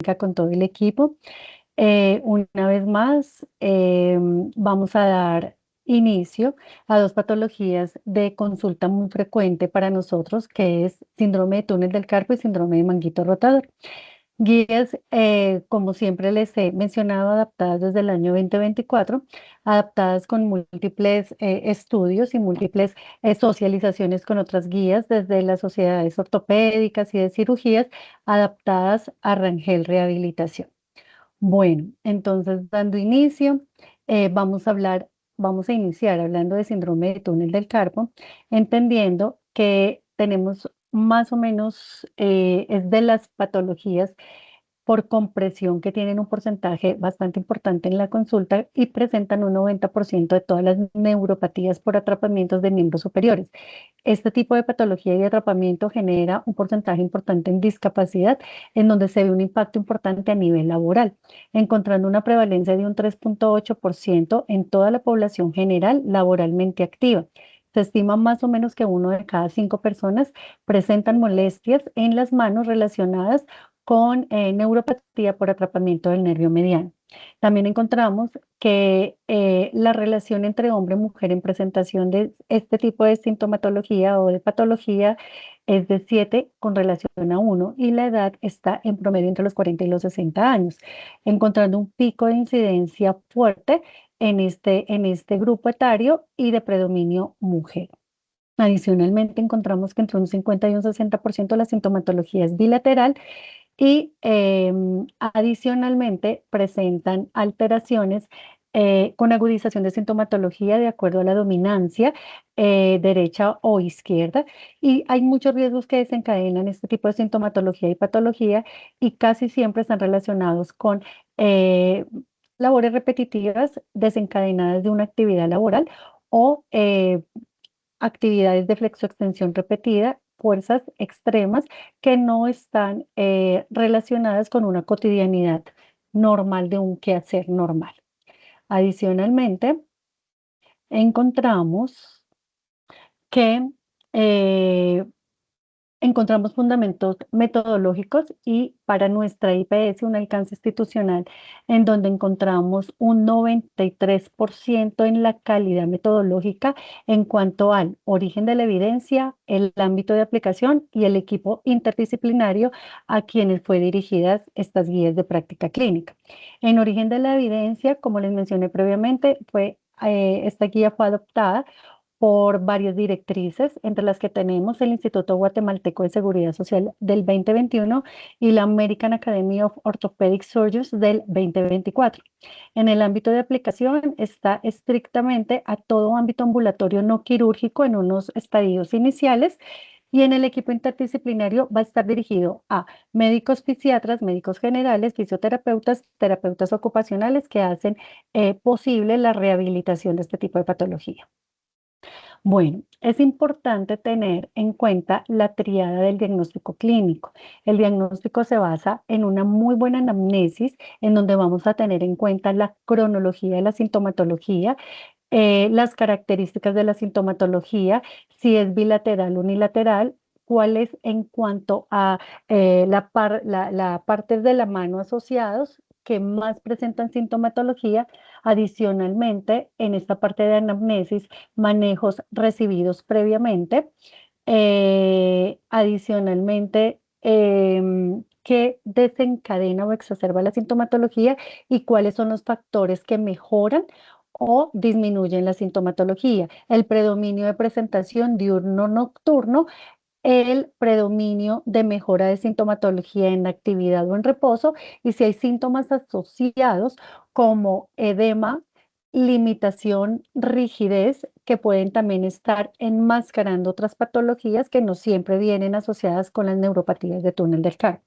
clínica con todo el equipo. Una vez más, vamos a dar inicio a dos patologías de consulta muy frecuente para nosotros, que es síndrome de túnel del carpo y síndrome de manguito rotador. Guías, como siempre les he mencionado, adaptadas desde el año 2024, adaptadas con múltiples estudios y múltiples socializaciones con otras guías desde las sociedades ortopédicas y de cirugías, adaptadas a Rangel Rehabilitación. Bueno, entonces dando inicio, vamos a iniciar hablando de síndrome de túnel del carpo, entendiendo que tenemos más o menos, es de las patologías por compresión que tienen un porcentaje bastante importante en la consulta y presentan un 90% de todas las neuropatías por atrapamientos de miembros superiores. Este tipo de patología y atrapamiento genera un porcentaje importante en discapacidad, en donde se ve un impacto importante a nivel laboral, encontrando una prevalencia de un 3,8% en toda la población general laboralmente activa. Se estima más o menos que 1 de cada 5 personas presentan molestias en las manos relacionadas con neuropatía por atrapamiento del nervio mediano. También encontramos que la relación entre hombre y mujer en presentación de este tipo de sintomatología o de patología es de 7 con relación a 1 y la edad está en promedio entre los 40 y los 60 años, encontrando un pico de incidencia fuerte en este grupo etario y de predominio mujer. Adicionalmente, encontramos que entre un 50 y un 60% de la sintomatología es bilateral y adicionalmente presentan alteraciones con agudización de sintomatología de acuerdo a la dominancia derecha o izquierda. Y hay muchos riesgos que desencadenan este tipo de sintomatología y patología y casi siempre están relacionados con eh, labores repetitivas desencadenadas de una actividad laboral o actividades de flexoextensión repetida, fuerzas extremas que no están relacionadas con una cotidianidad normal de un quehacer normal. Adicionalmente, encontramos que eh, encontramos fundamentos metodológicos y para nuestra IPS un alcance institucional en donde encontramos un 93% en la calidad metodológica en cuanto al origen de la evidencia, el ámbito de aplicación y el equipo interdisciplinario a quienes fue dirigidas estas guías de práctica clínica. En origen de la evidencia, como les mencioné previamente, esta guía fue adoptada por varias directrices, entre las que tenemos el Instituto Guatemalteco de Seguridad Social del 2021 y la American Academy of Orthopedic Surgeons del 2024. En el ámbito de aplicación está estrictamente a todo ámbito ambulatorio no quirúrgico en unos estadios iniciales y en el equipo interdisciplinario va a estar dirigido a médicos fisiatras, médicos generales, fisioterapeutas, terapeutas ocupacionales que hacen posible la rehabilitación de este tipo de patología. Bueno, es importante tener en cuenta la triada del diagnóstico clínico. El diagnóstico se basa en una muy buena anamnesis, en donde vamos a tener en cuenta la cronología de la sintomatología, las características de la sintomatología, si es bilateral o unilateral, cuáles en cuanto a la parte de la mano asociados que más presentan sintomatología. Adicionalmente, en esta parte de anamnesis, manejos recibidos previamente. Adicionalmente, qué desencadena o exacerba la sintomatología y cuáles son los factores que mejoran o disminuyen la sintomatología. El predominio de presentación diurno-nocturno, el predominio de mejora de sintomatología en actividad o en reposo, y si hay síntomas asociados como edema, limitación, rigidez, que pueden también estar enmascarando otras patologías que no siempre vienen asociadas con las neuropatías de túnel del carpo.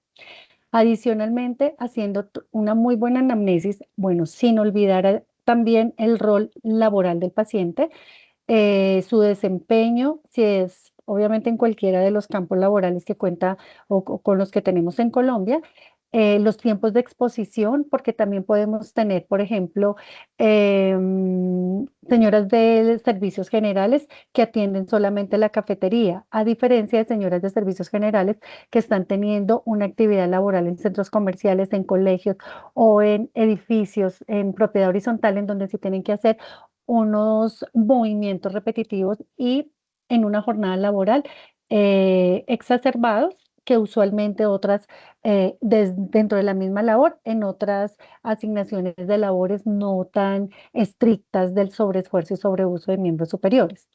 Adicionalmente, haciendo una muy buena anamnesis, bueno, sin olvidar también el rol laboral del paciente, su desempeño, si es obviamente en cualquiera de los campos laborales que cuenta o con los que tenemos en Colombia, los tiempos de exposición, porque también podemos tener, por ejemplo, señoras de servicios generales que atienden solamente la cafetería, a diferencia de señoras de servicios generales que están teniendo una actividad laboral en centros comerciales, en colegios o en edificios en propiedad horizontal, en donde se tienen que hacer unos movimientos repetitivos y en una jornada laboral exacerbados que usualmente otras dentro de la misma labor, en otras asignaciones de labores no tan estrictas del sobreesfuerzo y sobreuso de miembros superiores.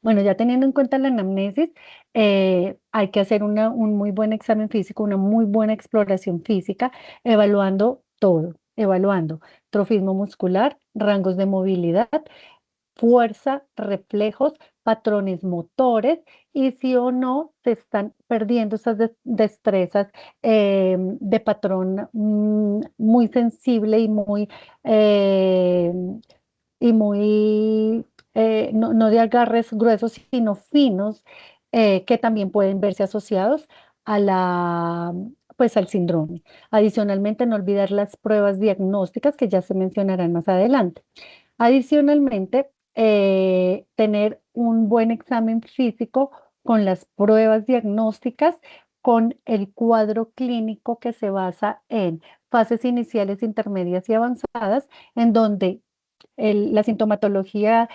Bueno, ya teniendo en cuenta la anamnesis, hay que hacer un muy buen examen físico, una muy buena exploración física, evaluando todo, evaluando trofismo muscular, rangos de movilidad, fuerza, reflejos, patrones motores y si o no se están perdiendo esas destrezas de patrón muy sensible eh, y muy, no de agarres gruesos, sino finos, que también pueden verse asociados a pues al síndrome. Adicionalmente, no olvidar las pruebas diagnósticas que ya se mencionarán más adelante. Adicionalmente, tener un buen examen físico con las pruebas diagnósticas, con el cuadro clínico que se basa en fases iniciales, intermedias y avanzadas, en donde la sintomatología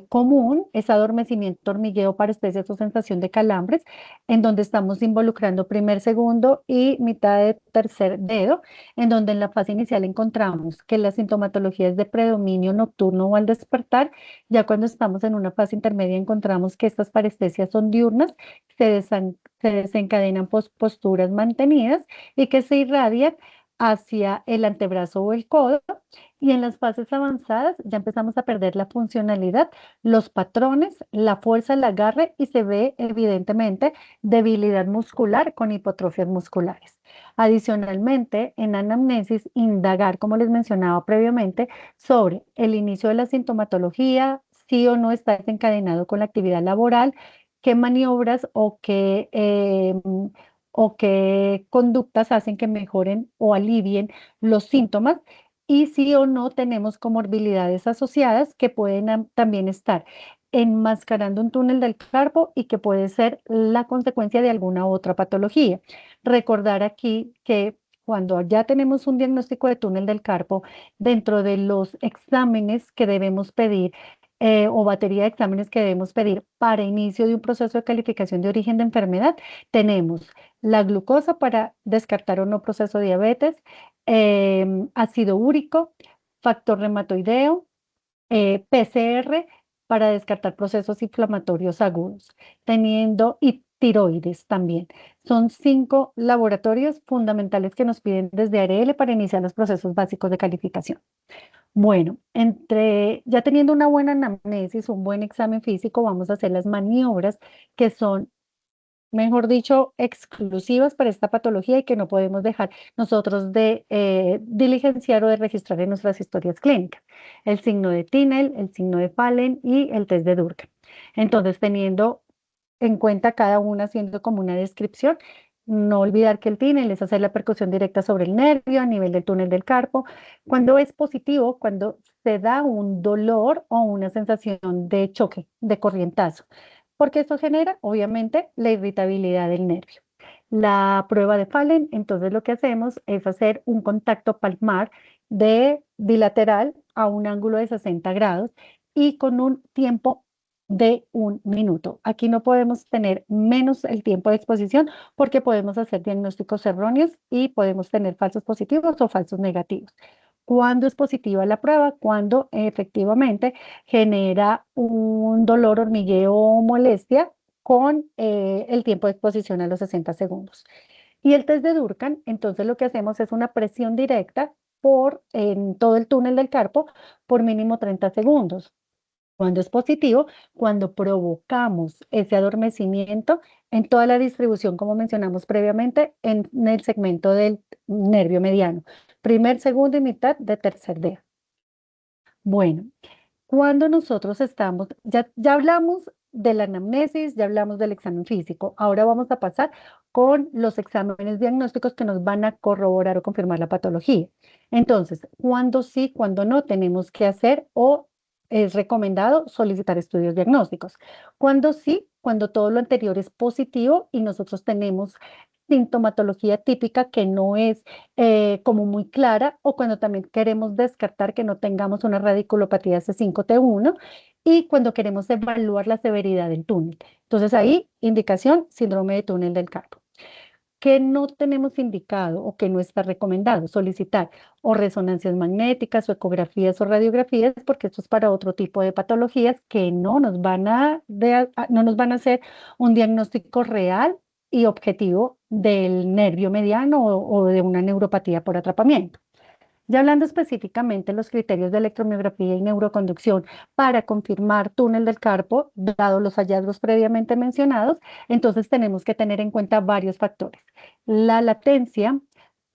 común es adormecimiento, hormigueo, parestesia o sensación de calambres, en donde estamos involucrando primer, segundo y mitad de tercer dedo, en donde en la fase inicial encontramos que la sintomatología es de predominio nocturno o al despertar. Ya cuando estamos en una fase intermedia encontramos que estas parestesias son diurnas, se desencadenan posturas mantenidas y que se irradian hacia el antebrazo o el codo, y en las fases avanzadas ya empezamos a perder la funcionalidad, los patrones, la fuerza, el agarre y se ve evidentemente debilidad muscular con hipotrofias musculares. Adicionalmente, en anamnesis, indagar, como les mencionaba previamente, sobre el inicio de la sintomatología, si o no está desencadenado con la actividad laboral, qué maniobras o qué conductas hacen que mejoren o alivien los síntomas y si o no tenemos comorbilidades asociadas que pueden también estar enmascarando un túnel del carpo y que puede ser la consecuencia de alguna otra patología. Recordar aquí que cuando ya tenemos un diagnóstico de túnel del carpo, dentro de los exámenes que debemos pedir, o batería de exámenes que debemos pedir para inicio de un proceso de calificación de origen de enfermedad, tenemos la glucosa para descartar o no proceso de diabetes, ácido úrico, factor reumatoideo, PCR para descartar procesos inflamatorios agudos, teniendo y tiroides también. Son 5 laboratorios fundamentales que nos piden desde ARL para iniciar los procesos básicos de calificación. Bueno, ya teniendo una buena anamnesis, un buen examen físico, vamos a hacer las maniobras que son, mejor dicho, exclusivas para esta patología y que no podemos dejar nosotros de diligenciar o de registrar en nuestras historias clínicas. El signo de Tinel, el signo de Fallen y el test de Durkheim. Entonces, teniendo en cuenta cada una, haciendo como una descripción, no olvidar que el Tinel es hacer la percusión directa sobre el nervio a nivel del túnel del carpo. Cuando es positivo, cuando se da un dolor o una sensación de choque, de corrientazo, porque esto genera, obviamente, la irritabilidad del nervio. La prueba de Fallen, entonces lo que hacemos es hacer un contacto palmar de bilateral a un ángulo de 60 grados y con un tiempo de 1 minuto. Aquí no podemos tener menos el tiempo de exposición porque podemos hacer diagnósticos erróneos y podemos tener falsos positivos o falsos negativos. ¿Cuándo es positiva la prueba? Cuando efectivamente genera un dolor, hormigueo o molestia con el tiempo de exposición a los 60 segundos. Y el test de Durkheim, entonces lo que hacemos es una presión directa en todo el túnel del carpo por mínimo 30 segundos. Cuando es positivo, cuando provocamos ese adormecimiento en toda la distribución, como mencionamos previamente, en el segmento del nervio mediano, primer, segundo y mitad de tercer dedo. Bueno, cuando nosotros estamos, ya hablamos de la anamnesis, ya hablamos del examen físico. Ahora vamos a pasar con los exámenes diagnósticos que nos van a corroborar o confirmar la patología. Entonces, ¿cuándo sí, cuándo no tenemos que hacer o es recomendado solicitar estudios diagnósticos? Cuando sí, cuando todo lo anterior es positivo y nosotros tenemos sintomatología típica que no es como muy clara, o cuando también queremos descartar que no tengamos una radiculopatía C5T1 y cuando queremos evaluar la severidad del túnel. Entonces ahí, indicación, síndrome de túnel del carpo. ¿Qué no tenemos indicado o que no está recomendado solicitar? O resonancias magnéticas o ecografías o radiografías, porque esto es para otro tipo de patologías que no nos van no nos van a hacer un diagnóstico real y objetivo del nervio mediano o de una neuropatía por atrapamiento. Ya hablando específicamente de los criterios de electromiografía y neuroconducción para confirmar túnel del carpo, dado los hallazgos previamente mencionados, entonces tenemos que tener en cuenta varios factores: la latencia,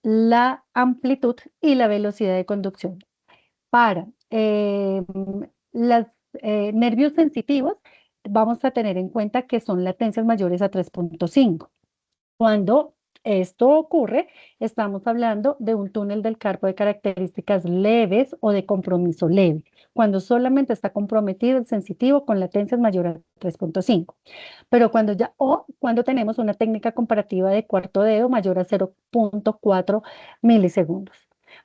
la amplitud y la velocidad de conducción. Para los nervios sensitivos, vamos a tener en cuenta que son latencias mayores a 3.5. Cuando esto ocurre, estamos hablando de un túnel del carpo de características leves o de compromiso leve, cuando solamente está comprometido el sensitivo con latencias mayores a 3.5. Pero cuando tenemos una técnica comparativa de cuarto dedo mayor a 0.4 milisegundos.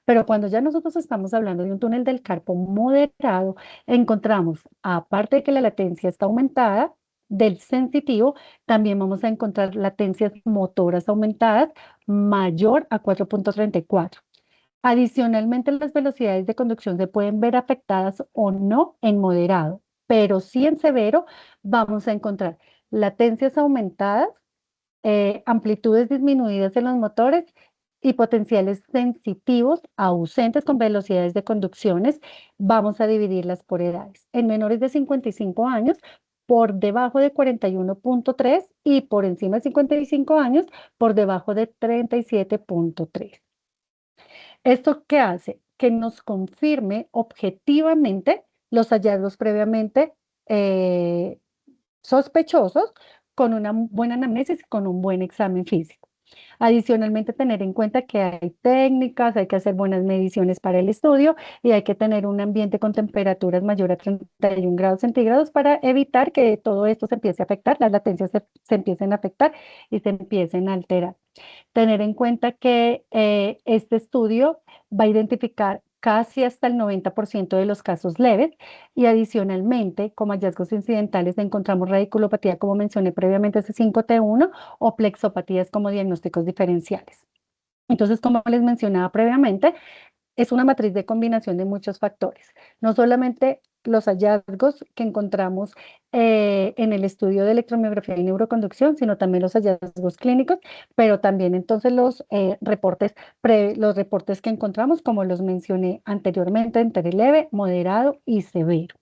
Pero cuando ya nosotros estamos hablando de un túnel del carpo moderado, encontramos, aparte de que la latencia está aumentada del sensitivo, también vamos a encontrar latencias motoras aumentadas mayor a 4.34. Adicionalmente, las velocidades de conducción se pueden ver afectadas o no en moderado, pero sí en severo vamos a encontrar latencias aumentadas, amplitudes disminuidas en los motores y potenciales sensitivos ausentes con velocidades de conducciones. Vamos a dividirlas por edades. En menores de 55 años, por debajo de 41.3 y por encima de 55 años, por debajo de 37.3. ¿Esto qué hace? Que nos confirme objetivamente los hallazgos previamente eh, sospechosos, con una buena anamnesis y con un buen examen físico. Adicionalmente, tener en cuenta que hay técnicas, hay que hacer buenas mediciones para el estudio y hay que tener un ambiente con temperaturas mayor a 31 grados centígrados para evitar que todo esto se empiece a afectar, las latencias se empiecen a afectar y se empiecen a alterar. Tener en cuenta que este estudio va a identificar casi hasta el 90% de los casos leves y adicionalmente, como hallazgos incidentales, encontramos radiculopatía, como mencioné previamente, C5T1 o plexopatías como diagnósticos diferenciales. Entonces, como les mencionaba previamente, es una matriz de combinación de muchos factores, no solamente los hallazgos que encontramos en el estudio de electromiografía y neuroconducción, sino también los hallazgos clínicos, pero también entonces los reportes que encontramos, como los mencioné anteriormente, entre leve, moderado y severo.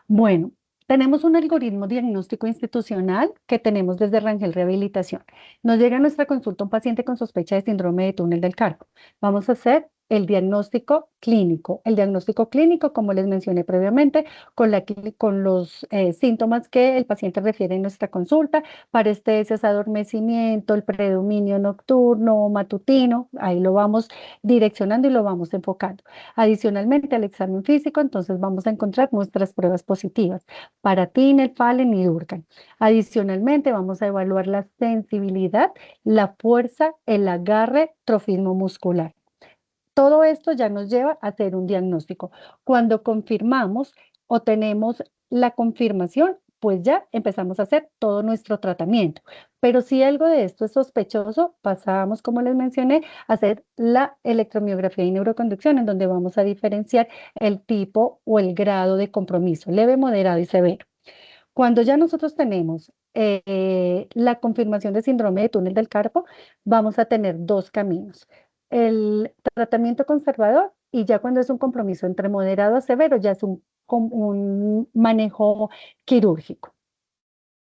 Bueno, tenemos un algoritmo diagnóstico institucional que tenemos desde Rangel Rehabilitación. Nos llega a nuestra consulta un paciente con sospecha de síndrome de túnel del carpo. Vamos a hacer el diagnóstico clínico. El diagnóstico clínico, como les mencioné previamente, con los síntomas que el paciente refiere en nuestra consulta: parestesias, adormecimiento, el predominio nocturno o matutino. Ahí lo vamos direccionando y lo vamos enfocando. Adicionalmente al examen físico, entonces vamos a encontrar nuestras pruebas positivas para TINEL, FALEN y DURCAN. Adicionalmente vamos a evaluar la sensibilidad, la fuerza, el agarre, trofismo muscular. Todo esto ya nos lleva a hacer un diagnóstico. Cuando confirmamos o tenemos la confirmación, pues ya empezamos a hacer todo nuestro tratamiento. Pero si algo de esto es sospechoso, pasamos, como les mencioné, a hacer la electromiografía y neuroconducción, en donde vamos a diferenciar el tipo o el grado de compromiso: leve, moderado y severo. Cuando ya nosotros tenemos la confirmación de síndrome de túnel del carpo, vamos a tener dos caminos: el tratamiento conservador, y ya cuando es un compromiso entre moderado a severo, ya es un manejo quirúrgico.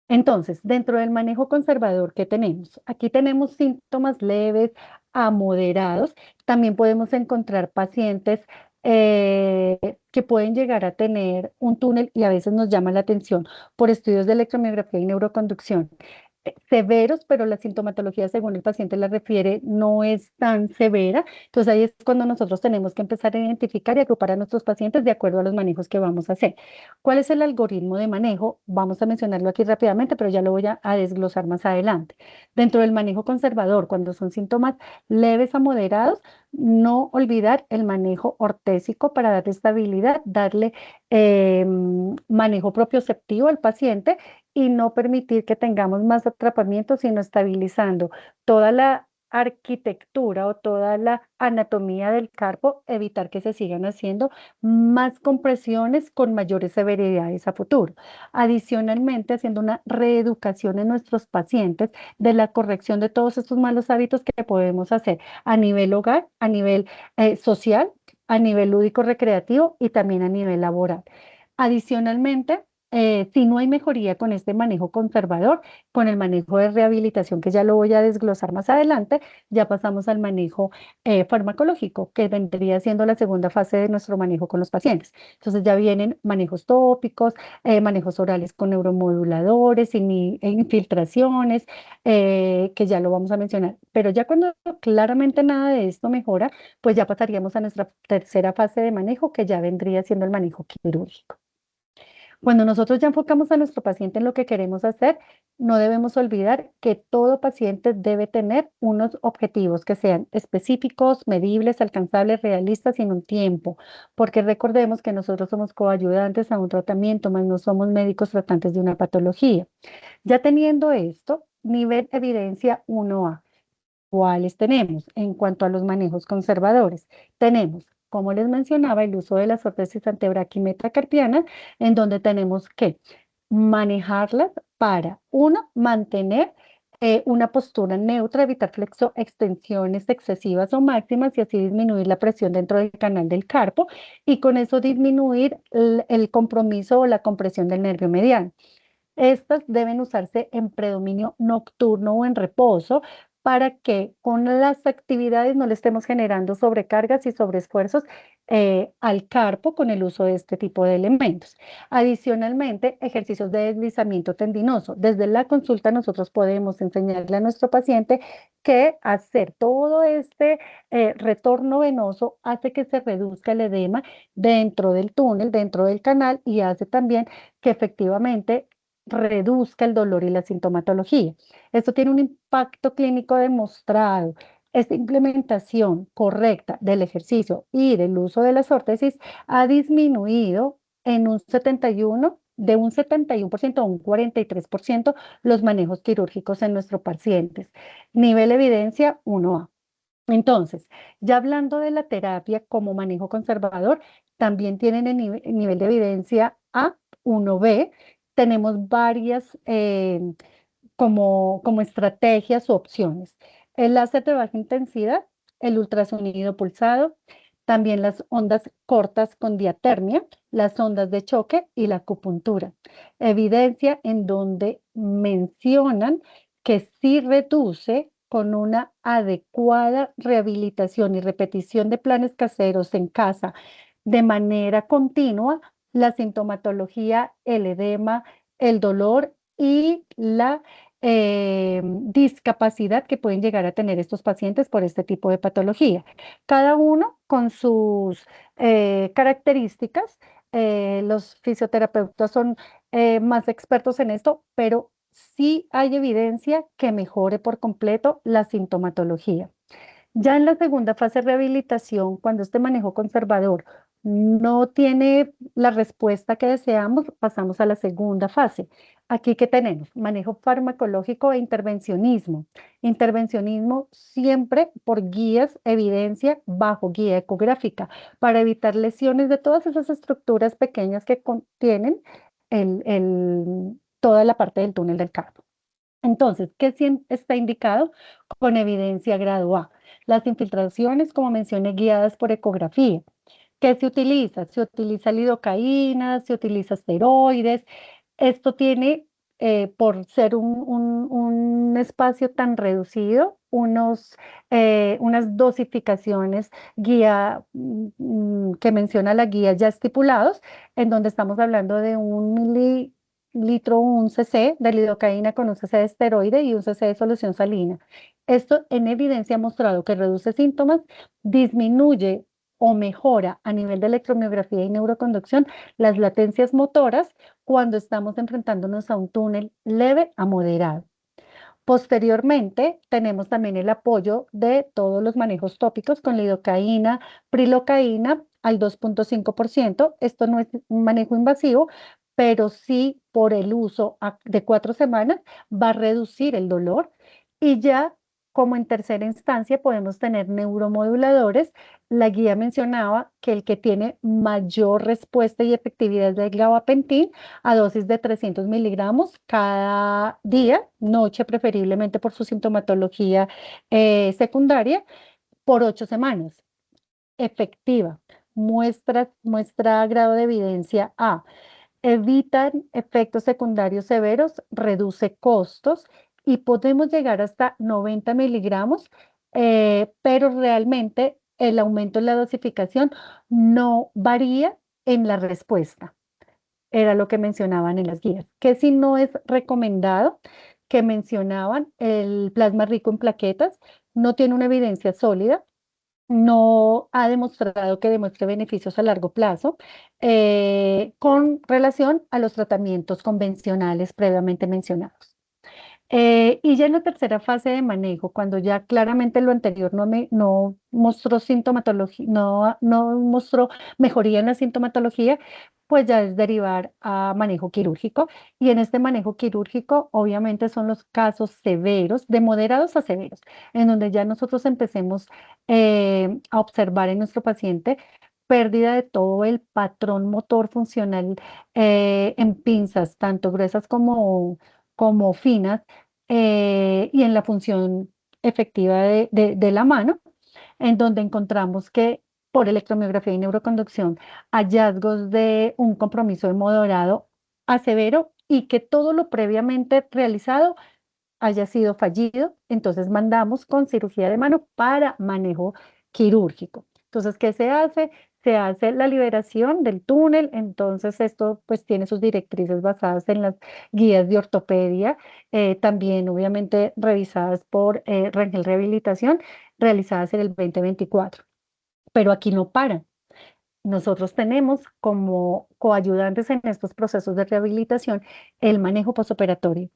Entonces, dentro del manejo conservador que tenemos, aquí tenemos síntomas leves a moderados. También podemos encontrar pacientes eh, que pueden llegar a tener un túnel y a veces nos llama la atención por estudios de electromiografía y neuroconducción. Severos, pero la sintomatología, según el paciente la refiere, no es tan severa. Entonces ahí es cuando nosotros tenemos que empezar a identificar y agrupar a nuestros pacientes de acuerdo a los manejos que vamos a hacer. ¿Cuál es el algoritmo de manejo? Vamos a mencionarlo aquí rápidamente, pero ya lo voy a desglosar más adelante. Dentro del manejo conservador, cuando son síntomas leves a moderados, no olvidar el manejo ortésico para darle estabilidad, darle manejo propioceptivo al paciente y no permitir que tengamos más atrapamiento, sino estabilizando toda la arquitectura o toda la anatomía del carpo, evitar que se sigan haciendo más compresiones con mayores severidades a futuro. Adicionalmente, haciendo una reeducación en nuestros pacientes de la corrección de todos estos malos hábitos que podemos hacer a nivel hogar, a nivel social, a nivel lúdico recreativo y también a nivel laboral. Adicionalmente, si no hay mejoría con este manejo conservador, con el manejo de rehabilitación, que ya lo voy a desglosar más adelante, ya pasamos al manejo farmacológico, que vendría siendo la segunda fase de nuestro manejo con los pacientes. Entonces ya vienen manejos tópicos, manejos orales con neuromoduladores, infiltraciones, que ya lo vamos a mencionar. Pero ya cuando claramente nada de esto mejora, pues ya pasaríamos a nuestra tercera fase de manejo, que ya vendría siendo el manejo quirúrgico. Cuando nosotros ya enfocamos a nuestro paciente en lo que queremos hacer, no debemos olvidar que todo paciente debe tener unos objetivos que sean específicos, medibles, alcanzables, realistas y en un tiempo, porque recordemos que nosotros somos coayudantes a un tratamiento, más no somos médicos tratantes de una patología. Ya teniendo esto, nivel evidencia 1A. ¿Cuáles tenemos? En cuanto a los manejos conservadores, tenemos, como les mencionaba, el uso de las órtesis antebraquimetacarpianas, en donde tenemos que manejarlas para, uno, mantener una postura neutra, evitar extensiones excesivas o máximas y así disminuir la presión dentro del canal del carpo y con eso disminuir el compromiso o la compresión del nervio mediano. Estas deben usarse en predominio nocturno o en reposo para que con las actividades no le estemos generando sobrecargas y sobreesfuerzos al carpo con el uso de este tipo de elementos. Adicionalmente, ejercicios de deslizamiento tendinoso. Desde la consulta nosotros podemos enseñarle a nuestro paciente que hacer todo este retorno venoso hace que se reduzca el edema dentro del túnel, dentro del canal y hace también que efectivamente reduzca el dolor y la sintomatología. Esto tiene un impacto clínico demostrado. Esta implementación correcta del ejercicio y del uso de las órtesis ha disminuido en un 71, de un 71% a un 43% los manejos quirúrgicos en nuestros pacientes. Nivel evidencia 1A. Entonces, ya hablando de la terapia como manejo conservador, también tienen el nivel de evidencia A1B. Tenemos varias como estrategias u opciones. El láser de baja intensidad, el ultrasonido pulsado, también las ondas cortas con diatermia, las ondas de choque y la acupuntura. Evidencia en donde mencionan que sí reduce con una adecuada rehabilitación y repetición de planes caseros en casa de manera continua la sintomatología, el edema, el dolor y la discapacidad que pueden llegar a tener estos pacientes por este tipo de patología. Cada uno con sus características. Los fisioterapeutas son más expertos en esto, pero sí hay evidencia que mejore por completo la sintomatología. Ya en la segunda fase de rehabilitación, cuando este manejo conservador no tiene la respuesta que deseamos, pasamos a la segunda fase. Aquí que tenemos manejo farmacológico e intervencionismo. Intervencionismo siempre por guías, evidencia bajo guía ecográfica, para evitar lesiones de todas esas estructuras pequeñas que contienen toda la parte del túnel del carpo. Entonces, ¿qué sí está indicado? Con evidencia grado A. Las infiltraciones, como mencioné, guiadas por ecografía. ¿Qué se utiliza? Se utiliza lidocaína, se utiliza esteroides. Esto tiene por ser un espacio tan reducido, unas dosificaciones que menciona la guía ya estipulados, en donde estamos hablando de 1 mililitro, un cc de lidocaína con un cc de esteroide y un cc de solución salina. Esto en evidencia ha mostrado que reduce síntomas, disminuye o mejora a nivel de electromiografía y neuroconducción las latencias motoras cuando estamos enfrentándonos a un túnel leve a moderado. Posteriormente, tenemos también el apoyo de todos los manejos tópicos con lidocaína, prilocaína al 2,5%. Esto no es un manejo invasivo, pero sí por el uso de 4 semanas va a reducir el dolor. Y ya como en tercera instancia podemos tener neuromoduladores. La guía mencionaba que el que tiene mayor respuesta y efectividad es el gabapentin a dosis de 300 miligramos cada día, noche preferiblemente por su sintomatología secundaria, por 8 semanas. Efectiva. Muestra grado de evidencia A. Evitan efectos secundarios severos, reduce costos y podemos llegar hasta 90 miligramos, pero realmente el aumento en la dosificación no varía en la respuesta. Era lo que mencionaban en las guías. Que si no es recomendado, que mencionaban el plasma rico en plaquetas, no tiene una evidencia sólida, no ha demostrado que demuestre beneficios a largo plazo con relación a los tratamientos convencionales previamente mencionados. Y ya en la tercera fase de manejo, cuando ya claramente lo anterior no mostró sintomatología, no mostró mejoría en la sintomatología, pues ya es derivar a manejo quirúrgico. Y en este manejo quirúrgico, obviamente son los casos severos, de moderados a severos, en donde ya nosotros empecemos a observar en nuestro paciente pérdida de todo el patrón motor funcional en pinzas, tanto gruesas como finas, y en la función efectiva de la mano, en donde encontramos que por electromiografía y neuroconducción, hallazgos de un compromiso de moderado a severo y que todo lo previamente realizado haya sido fallido, entonces mandamos con cirugía de mano para manejo quirúrgico. Entonces, ¿qué se hace? Se hace la liberación del túnel, entonces esto pues tiene sus directrices basadas en las guías de ortopedia, también obviamente revisadas por Rangel Rehabilitación, realizadas en el 2024. Pero aquí no para. Nosotros tenemos como coayudantes en estos procesos de rehabilitación el manejo postoperatorio.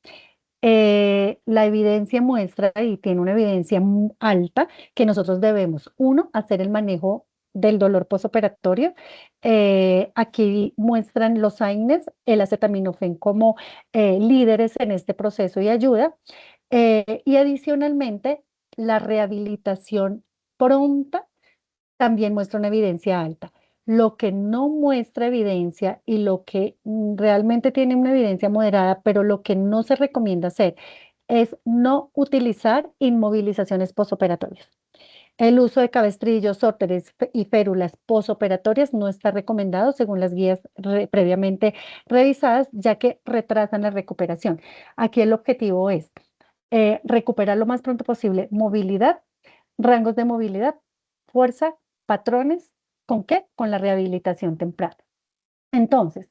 La evidencia muestra y tiene una evidencia alta que nosotros debemos, uno, hacer el manejo del dolor postoperatorio. Aquí muestran los AINES, el acetaminofén como líderes en este proceso y ayuda. Y adicionalmente, la rehabilitación pronta también muestra una evidencia alta. Lo que no muestra evidencia y lo que realmente tiene una evidencia moderada, pero lo que no se recomienda hacer es no utilizar inmovilizaciones posoperatorias. El uso de cabestrillos, sórteres y férulas posoperatorias no está recomendado según las guías previamente revisadas, ya que retrasan la recuperación. Aquí el objetivo es recuperar lo más pronto posible movilidad, rangos de movilidad, fuerza, patrones. ¿Con qué? Con la rehabilitación temprana. Entonces,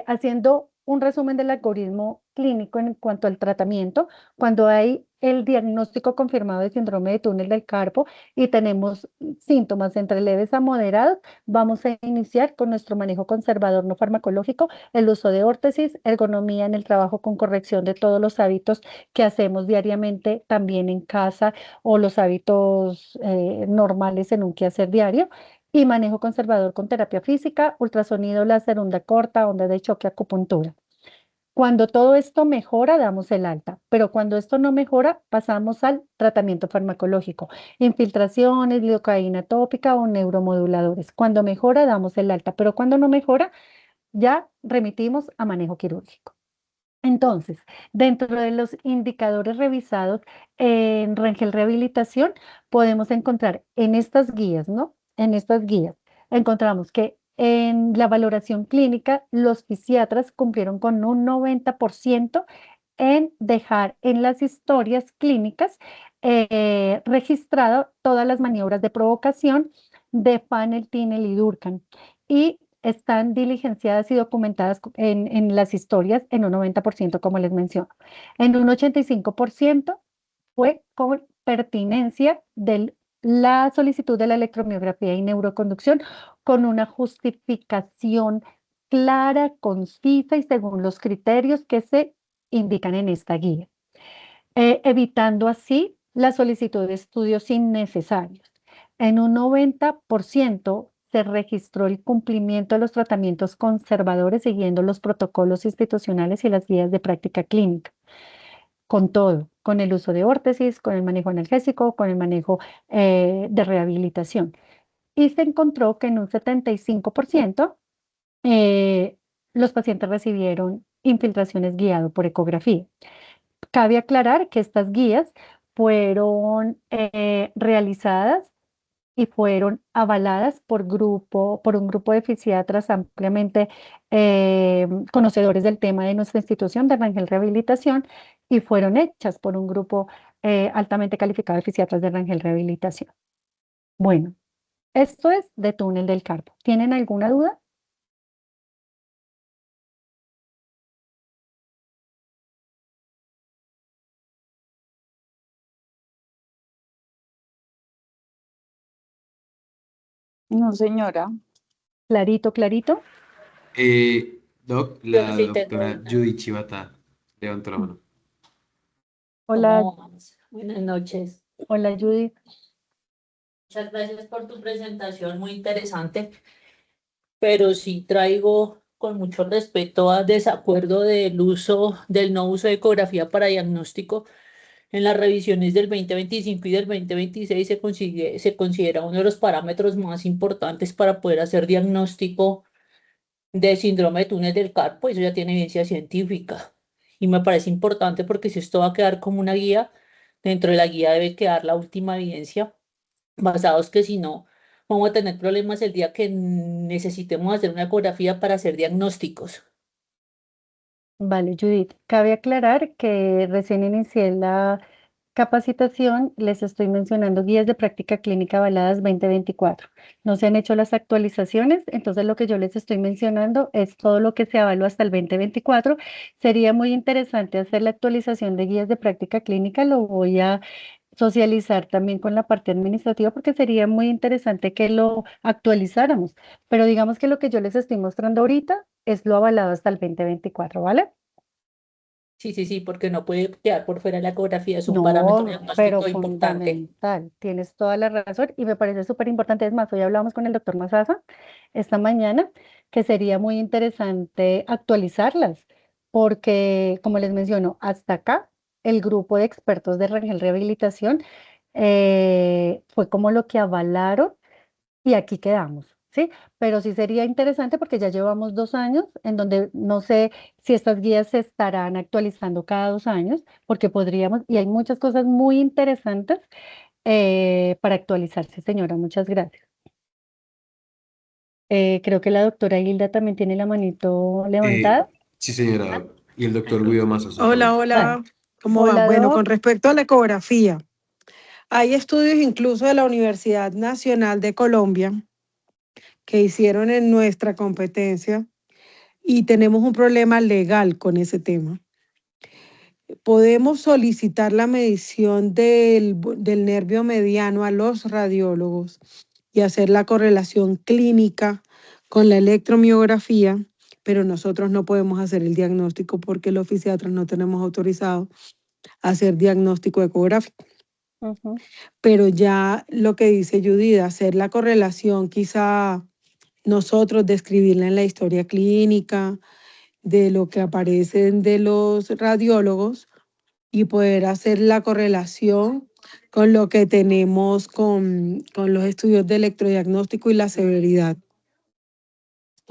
haciendo un resumen del algoritmo clínico en cuanto al tratamiento, cuando hay el diagnóstico confirmado de síndrome de túnel del carpo y tenemos síntomas entre leves a moderados, vamos a iniciar con nuestro manejo conservador no farmacológico, el uso de órtesis, ergonomía en el trabajo con corrección de todos los hábitos que hacemos diariamente también en casa o los hábitos normales en un quehacer diario y manejo conservador con terapia física, ultrasonido láser, onda corta, onda de choque, acupuntura. Cuando todo esto mejora, damos el alta, pero cuando esto no mejora, pasamos al tratamiento farmacológico, infiltraciones, lidocaína tópica o neuromoduladores. Cuando mejora, damos el alta, pero cuando no mejora, ya remitimos a manejo quirúrgico. Entonces, dentro de los indicadores revisados en Rangel Rehabilitación, podemos encontrar en estas guías, ¿no? En estas guías encontramos que en la valoración clínica, los fisiatras cumplieron con un 90% en dejar en las historias clínicas registrado todas las maniobras de provocación de Fanel, Tinel y Durkheim. Y están diligenciadas y documentadas en las historias en un 90%, como les menciono. En un 85% fue con pertinencia de la solicitud de la electromiografía y neuroconducción con una justificación clara, concisa y según los criterios que se indican en esta guía, evitando así la solicitud de estudios innecesarios. En un 90% se registró el cumplimiento de los tratamientos conservadores siguiendo los protocolos institucionales y las guías de práctica clínica, con todo, con el uso de órtesis, con el manejo analgésico, con el manejo de rehabilitación. Y se encontró que en un 75% los pacientes recibieron infiltraciones guiadas por ecografía. Cabe aclarar que estas guías fueron realizadas y fueron avaladas por un grupo de fisiatras ampliamente conocedores del tema de nuestra institución de Rangel Rehabilitación y fueron hechas por un grupo altamente calificado de fisiatras de Rangel Rehabilitación. Bueno, esto es de túnel del carpo. ¿Tienen alguna duda? No, señora. Clarito, clarito. Doc, Yo la sí tengo doctora una. Judy Chivata levantó la mano. Hola, ¿Cómo vas? Buenas noches. hola Judith. Muchas gracias por tu presentación, muy interesante, pero sí traigo con mucho respeto a desacuerdo del no uso de ecografía para diagnóstico. En las revisiones del 2025 y del 2026 se considera uno de los parámetros más importantes para poder hacer diagnóstico de síndrome de túnel del carpo, eso ya tiene evidencia científica. Y me parece importante porque si esto va a quedar como una guía, dentro de la guía debe quedar la última evidencia, basados que si no, vamos a tener problemas el día que necesitemos hacer una ecografía para hacer diagnósticos. Vale, Judith, cabe aclarar que recién inicié la capacitación, les estoy mencionando guías de práctica clínica avaladas 2024. No se han hecho las actualizaciones, entonces lo que yo les estoy mencionando es todo lo que se avaló hasta el 2024. Sería muy interesante hacer la actualización de guías de práctica clínica, lo voy a socializar también con la parte administrativa porque sería muy interesante que lo actualizáramos. Pero digamos que lo que yo les estoy mostrando ahorita es lo avalado hasta el 2024, ¿vale? Sí, sí, sí, porque no puede quedar por fuera la ecografía, es un parámetro No, pero diagnóstico importante. fundamental, tienes toda la razón y me parece súper importante. Es más, hoy hablamos con el doctor Mazaza esta mañana que sería muy interesante actualizarlas porque, como les menciono, hasta acá el grupo de expertos de Rangel Rehabilitación fue como lo que avalaron y aquí quedamos, ¿sí? Pero sí sería interesante porque ya llevamos 2 años en donde no sé si estas guías se estarán actualizando cada 2 años, porque podríamos, y hay muchas cosas muy interesantes para actualizarse, señora. Muchas gracias. Creo que la doctora Hilda también tiene la manito levantada. Sí, señora. Y el doctor Guido Mazazo Hola, también. hola, ¿cómo va? Hola, Bueno, con Doc. respecto a la ecografía, hay estudios incluso de la Universidad Nacional de Colombia que hicieron en nuestra competencia y tenemos un problema legal con ese tema. Podemos solicitar la medición del nervio mediano a los radiólogos y hacer la correlación clínica con la electromiografía, pero nosotros no podemos hacer el diagnóstico porque los fisiatras no tenemos autorizado hacer diagnóstico ecográfico. Ujú. Pero ya lo que dice Judith, hacer la correlación, quizá nosotros describirla en la historia clínica, de lo que aparecen de los radiólogos y poder hacer la correlación con lo que tenemos con los estudios de electrodiagnóstico y la severidad.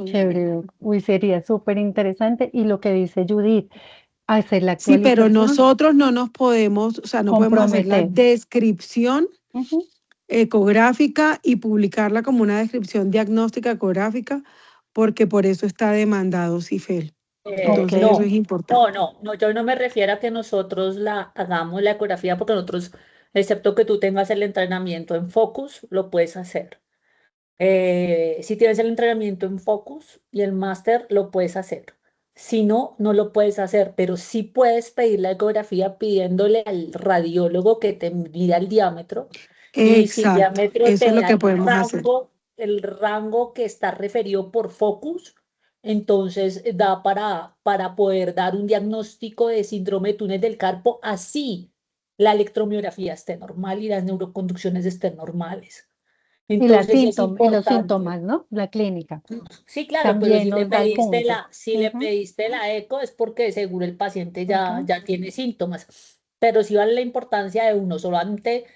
Chévere, Doc. Uy, sería súper interesante. Y lo que dice Judith, hacer la Sí, pero actualización, nosotros no nos podemos, o sea, no podemos hacer la comprometer. descripción Ujú. ecográfica y publicarla como una descripción diagnóstica ecográfica, porque por eso está demandado CIFEL. Entonces Ok. eso es importante. No, yo no me refiero a que nosotros la hagamos la ecografía porque nosotros, excepto que tú tengas el entrenamiento en Focus, lo puedes hacer. Si tienes el entrenamiento en Focus y el máster, lo puedes hacer. Si no, no lo puedes hacer, pero sí puedes pedir la ecografía pidiéndole al radiólogo que te mida el diámetro. Y si el Exacto, diámetro eso es te lo da que podemos hacer. el rango que está referido por Focus, entonces da para poder dar un diagnóstico de síndrome de túnel del carpo, así la electromiografía esté normal y las neuroconducciones estén normales. Y las Entonces es y los importante. síntomas, ¿no? La clínica Sí, claro, pero también nos da el punto. si le Ujú. pediste la eco es porque seguro el paciente Ok. ya tiene síntomas. Pero sí vale la importancia de uno. Solamente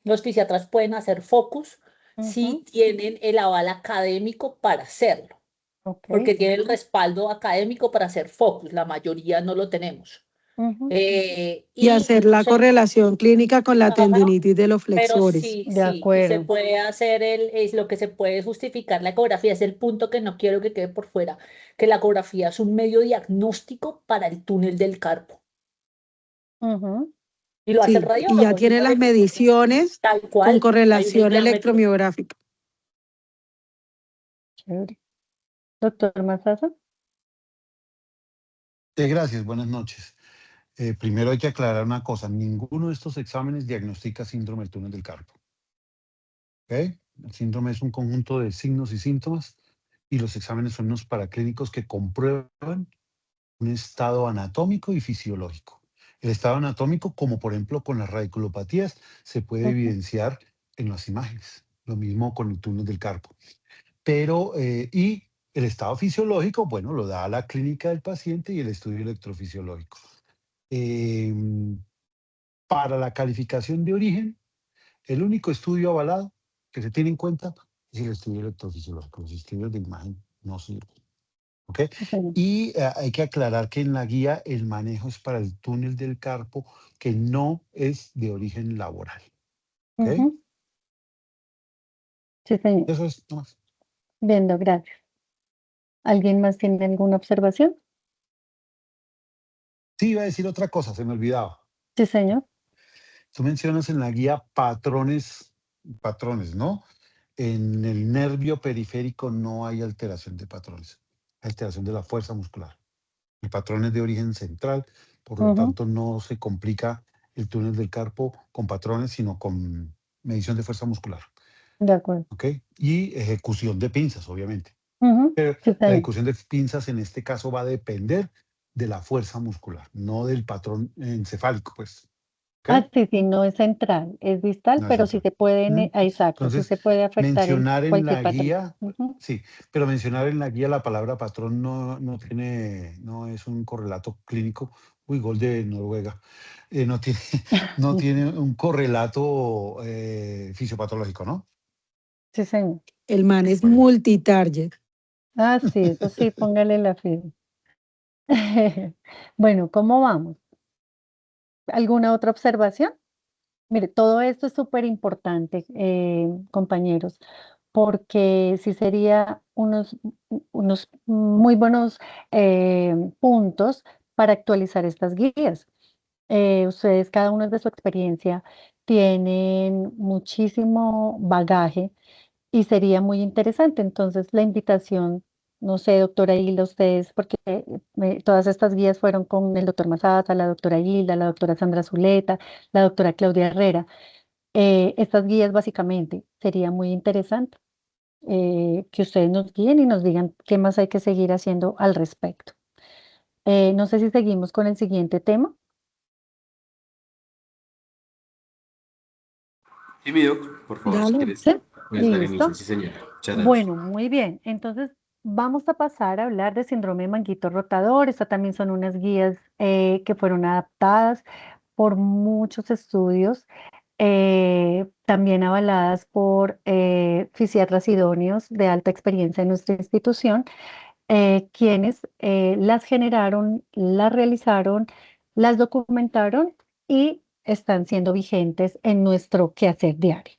los fisiatras pueden hacer focus Ujú. si tienen el aval académico para hacerlo, Ok. porque tienen el respaldo académico para hacer focus. La mayoría no lo tenemos. Ujú. Y Y hacer la entonces, correlación clínica con la ajá, tendinitis de los pero flexores. De sí, y se acuerdo. puede hacer es lo que se puede justificar la ecografía, es el punto que no quiero que quede por fuera, que la ecografía es un medio diagnóstico para el túnel del carpo. Ujú. Y lo hace el Sí, y ya radiólogo, tiene las mediciones tal con cual, hay unos correlación diámetros. electromiográfica. Chévere. Doctor Masaza. Gracias, buenas noches. Primero hay que aclarar una cosa, ninguno de estos exámenes diagnostica síndrome del túnel del carpo. ¿Ok? El síndrome es un conjunto de signos y síntomas y los exámenes son unos paraclínicos que comprueban un estado anatómico y fisiológico. El estado anatómico, como por ejemplo con las radiculopatías, se puede Ujú. evidenciar en las imágenes. Lo mismo con el túnel del carpo. Pero, y el estado fisiológico, bueno, lo da la clínica del paciente y el estudio electrofisiológico. Para la calificación de origen, el único estudio avalado que se tiene en cuenta es el estudio electrofisiológico. Los estudios de imagen no sirven. ¿Ok? Sí, señor. Y hay que aclarar que en la guía el manejo es para el túnel del carpo, que no es de origen laboral. ¿Ok? Ujú. Sí, señor. Eso es nomás. Bien, gracias. ¿Alguien más tiene alguna observación? Sí, iba a decir otra cosa, se me olvidaba. Sí, señor. Tú mencionas en la guía patrones, ¿no? En el nervio periférico no hay alteración de patrones, alteración de la fuerza muscular. El patrón es de origen central, por lo Ujú. tanto no se complica el túnel del carpo con patrones, sino con medición de fuerza muscular, De acuerdo. ¿ok? Y ejecución de pinzas, obviamente. Ujú. Pero Sí, la señor. ejecución de pinzas en este caso va a depender de la fuerza muscular, no del patrón encefálico, pues, Ah, ¿ok? sí, sí, no es central, es distal, No es pero sí central. se pueden, ¿Mm? exacto, sí Entonces, se puede afectar en mencionar en cualquier la patrón. guía, Ujú. sí, pero mencionar en la guía la palabra patrón no es un correlato clínico. Uy, gol de Noruega. No tiene, no tiene un correlato fisiopatológico, ¿no? Sí, señor. El man es Bueno, multitarget. Ah, sí, eso sí, póngale la firma. Bueno, ¿cómo vamos? ¿Alguna otra observación? Mire, todo esto es súper importante, compañeros, porque sí sería unos muy buenos puntos para actualizar estas guías. Ustedes, cada uno de su experiencia, tienen muchísimo bagaje y sería muy interesante. Entonces, la invitación, no sé, doctora Hilda, ustedes, porque todas estas guías fueron con el doctor Mazata, la doctora Hilda, la doctora Sandra Zuleta, la doctora Claudia Herrera. Estas guías básicamente sería muy interesante que ustedes nos guíen y nos digan qué más hay que seguir haciendo al respecto. No sé si seguimos con el siguiente tema. Sí, mi doc, por favor, si Dale. quieres, ¿Sí? puedes dar inicio. Listo. Sí, señor. Muchas gracias. Bueno, muy bien. Entonces, vamos a pasar a hablar de síndrome de manguito rotador. Estas también son unas guías que fueron adaptadas por muchos estudios, también avaladas por fisiatras idóneos de alta experiencia en nuestra institución, quienes las generaron, las realizaron, las documentaron y están siendo vigentes en nuestro quehacer diario.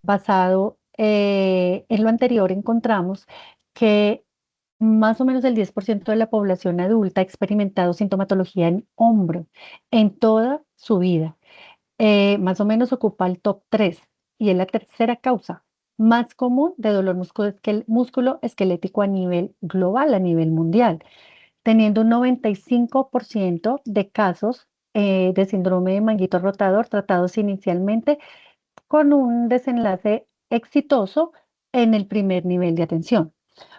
basado en lo anterior, encontramos que más o menos el 10% de la población adulta ha experimentado sintomatología en hombro en toda su vida. Más o menos ocupa el top 3 y es la tercera causa más común de dolor músculo esquelético a nivel global, a nivel mundial, teniendo un 95% de casos de síndrome de manguito rotador tratados inicialmente con un desenlace exitoso en el primer nivel de atención.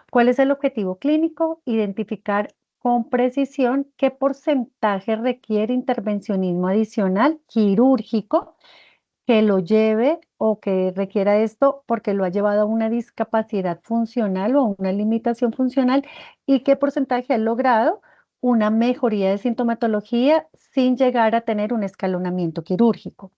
¿Cuál es el objetivo clínico? Identificar con precisión qué porcentaje requiere intervencionismo adicional quirúrgico que lo lleve o que requiera esto porque lo ha llevado a una discapacidad funcional o a una limitación funcional y qué porcentaje ha logrado una mejoría de sintomatología sin llegar a tener un escalonamiento quirúrgico.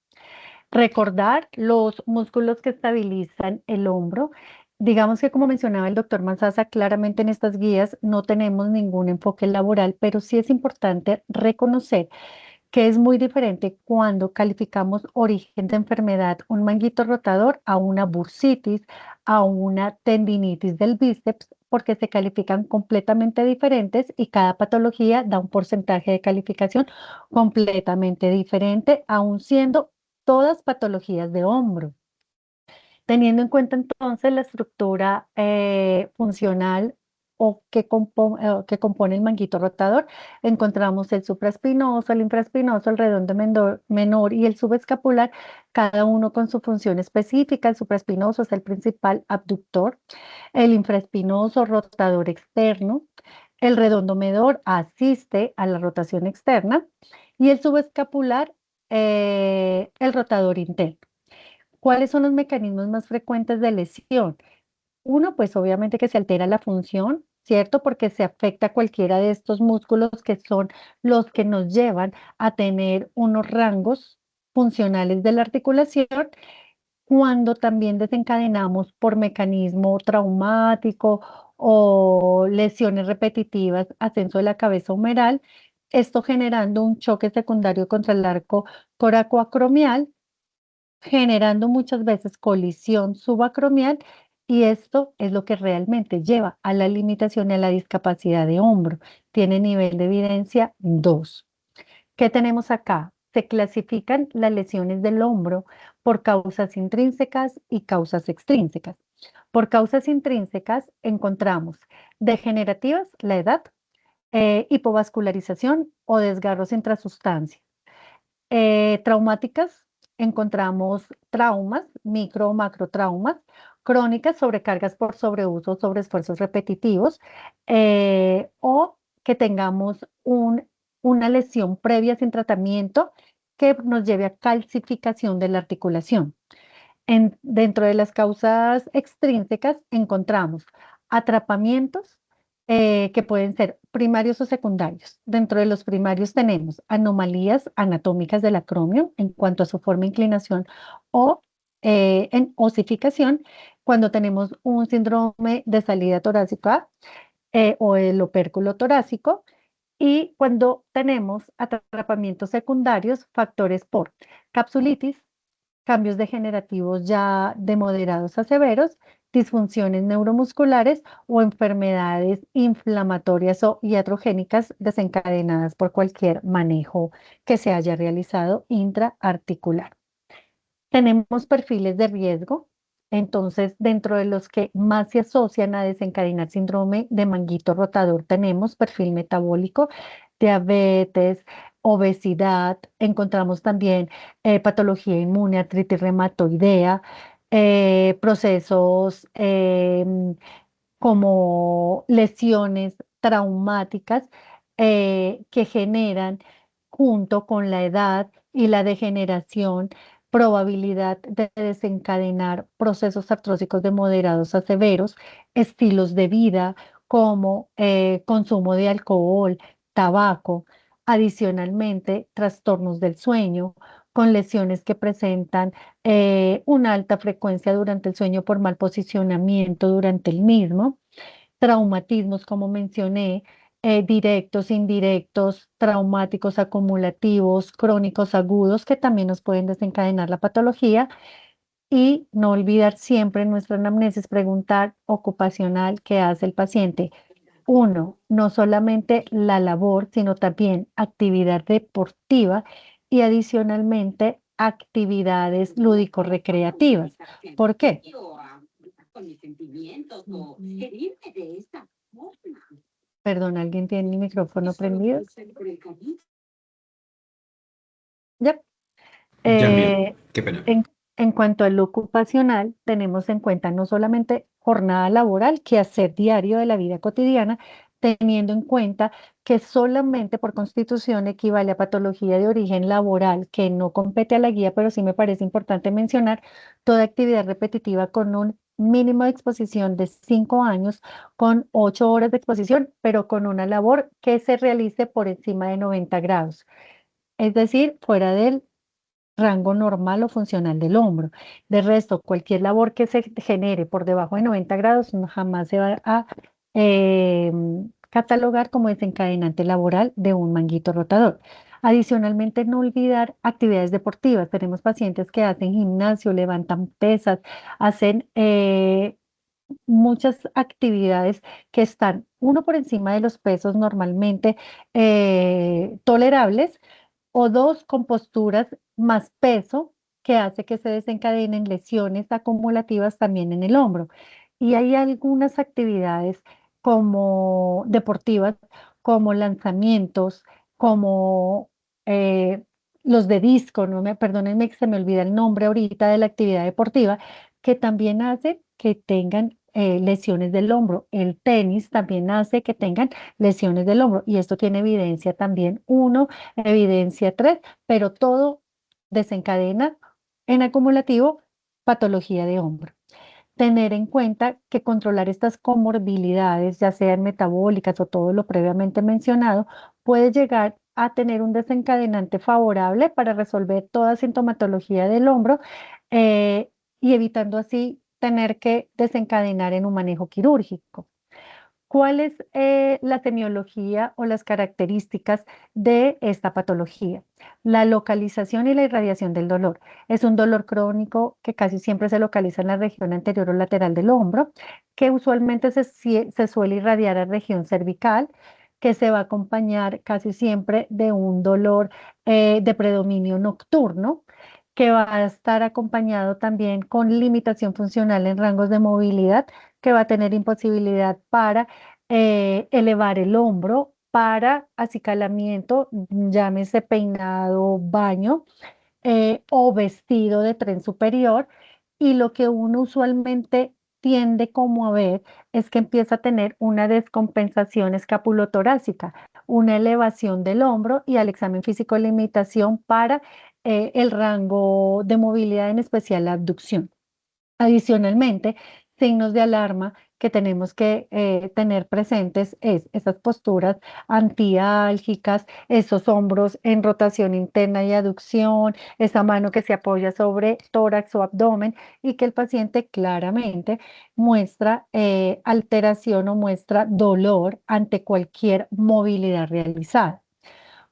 Recordar los músculos que estabilizan el hombro. Digamos que como mencionaba el doctor Manzasa, claramente en estas guías no tenemos ningún enfoque laboral, pero sí es importante reconocer que es muy diferente cuando calificamos origen de enfermedad, un manguito rotador, a una bursitis, a una tendinitis del bíceps, porque se califican completamente diferentes y cada patología da un porcentaje de calificación completamente diferente, aun siendo todas patologías de hombro. Teniendo en cuenta entonces la estructura funcional o que compone el manguito rotador, encontramos el supraespinoso, el infraespinoso, el redondo menor y el subescapular, cada uno con su función específica. El supraespinoso es el principal abductor, el infraespinoso rotador externo, el redondo menor asiste a la rotación externa y el subescapular el rotador interno. ¿Cuáles son los mecanismos más frecuentes de lesión? Uno, pues obviamente que se altera la función, ¿cierto? Porque se afecta a cualquiera de estos músculos que son los que nos llevan a tener unos rangos funcionales de la articulación, cuando también desencadenamos por mecanismo traumático o lesiones repetitivas, ascenso de la cabeza humeral, esto generando un choque secundario contra el arco coracoacromial, generando muchas veces colisión subacromial, y esto es lo que realmente lleva a la limitación y a la discapacidad de hombro. Tiene nivel de evidencia 2. ¿Qué tenemos acá? Se clasifican las lesiones del hombro por causas intrínsecas y causas extrínsecas. Por causas intrínsecas encontramos degenerativas, la edad, hipovascularización o desgarros intrasustancias. Traumáticas, encontramos traumas, micro o macrotraumas, crónicas, sobrecargas por sobreuso o sobreesfuerzos repetitivos, o que tengamos una lesión previa sin tratamiento que nos lleve a calcificación de la articulación. Dentro de las causas extrínsecas encontramos atrapamientos que pueden ser primarios o secundarios. Dentro de los primarios tenemos anomalías anatómicas del acromio en cuanto a su forma, inclinación o en osificación, cuando tenemos un síndrome de salida torácica o el opérculo torácico, y cuando tenemos atrapamientos secundarios, factores por capsulitis, cambios degenerativos ya de moderados a severos, disfunciones neuromusculares o enfermedades inflamatorias o iatrogénicas desencadenadas por cualquier manejo que se haya realizado intraarticular. Tenemos perfiles de riesgo, entonces dentro de los que más se asocian a desencadenar síndrome de manguito rotador tenemos perfil metabólico, diabetes, obesidad, encontramos también patología inmune, artritis reumatoidea, procesos como lesiones traumáticas que generan, junto con la edad y la degeneración, probabilidad de desencadenar procesos artrósicos de moderados a severos, estilos de vida como consumo de alcohol, tabaco, adicionalmente trastornos del sueño, con lesiones que presentan una alta frecuencia durante el sueño por mal posicionamiento durante el mismo, traumatismos, como mencioné, directos, indirectos, traumáticos acumulativos, crónicos agudos, que también nos pueden desencadenar la patología, Y no olvidar siempre en nuestra anamnesis preguntar ocupacional qué hace el paciente. Uno, no solamente la labor, sino también actividad deportiva y adicionalmente actividades lúdico-recreativas. ¿Por qué? Perdón, ¿alguien tiene el micrófono prendido? Ya. Ya bien, qué pena. En cuanto a lo ocupacional, tenemos en cuenta no solamente jornada laboral, quehacer diario de la vida cotidiana, teniendo en cuenta que solamente por constitución equivale a patología de origen laboral, que no compete a la guía, pero sí me parece importante mencionar toda actividad repetitiva con un mínimo de exposición de 5 años, con 8 horas de exposición, pero con una labor que se realice por encima de 90 grados, es decir, fuera del rango normal o funcional del hombro. De resto, cualquier labor que se genere por debajo de 90 grados jamás se va a eh, catalogar como desencadenante laboral de un manguito rotador. Adicionalmente, no olvidar actividades deportivas. Tenemos pacientes que hacen gimnasio, levantan pesas, hacen muchas actividades que están, uno, por encima de los pesos normalmente tolerables, o dos, con posturas más peso, que hace que se desencadenen lesiones acumulativas también en el hombro. Y hay algunas actividades como deportivas, como lanzamientos, como eh, los de disco, perdónenme que se me olvida el nombre ahorita de la actividad deportiva, que también hace que tengan lesiones del hombro. El tenis también hace que tengan lesiones del hombro y esto tiene evidencia también uno, evidencia 3, pero todo desencadena en acumulativo patología de hombro. Tener en cuenta que controlar estas comorbilidades, ya sean metabólicas o todo lo previamente mencionado, puede llegar a tener un desencadenante favorable para resolver toda sintomatología del hombro y evitando así tener que desencadenar en un manejo quirúrgico. ¿Cuál es la semiología o las características de esta patología? La localización y la irradiación del dolor. Es un dolor crónico que casi siempre se localiza en la región anterior o lateral del hombro, que usualmente se suele irradiar a la región cervical, que se va a acompañar casi siempre de un dolor de predominio nocturno, que va a estar acompañado también con limitación funcional en rangos de movilidad, que va a tener imposibilidad para elevar el hombro, para acicalamiento, llámese peinado, baño o vestido de tren superior. Y lo que uno usualmente tiende como a ver es que empieza a tener una descompensación escapulotorácica, una elevación del hombro y al examen físico limitación para el rango de movilidad, en especial la abducción. Adicionalmente, signos de alarma que tenemos que tener presentes es esas posturas antiálgicas, esos hombros en rotación interna y aducción, esa mano que se apoya sobre tórax o abdomen y que el paciente claramente muestra alteración o muestra dolor ante cualquier movilidad realizada.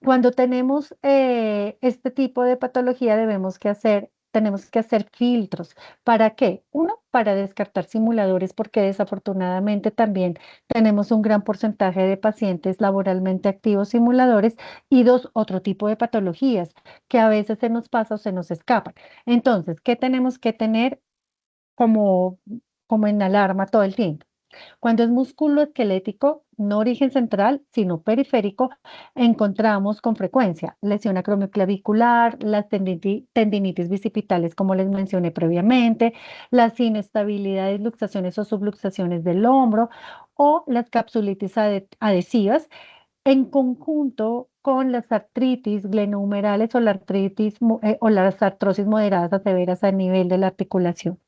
Cuando tenemos este tipo de patología tenemos que hacer filtros. ¿Para qué? Uno, para descartar simuladores, porque desafortunadamente también tenemos un gran porcentaje de pacientes laboralmente activos simuladores. Y dos, otro tipo de patologías que a veces se nos pasa o se nos escapan. Entonces, ¿qué tenemos que tener como, como en alarma todo el tiempo? Cuando es músculo esquelético, no origen central, sino periférico, encontramos con frecuencia lesión acromioclavicular, las tendinitis bicipitales, como les mencioné previamente, las inestabilidades, luxaciones o subluxaciones del hombro o las capsulitis adhesivas, en conjunto con las artritis glenohumerales o la artritis o las artrosis moderadas a severas a nivel de la articulación.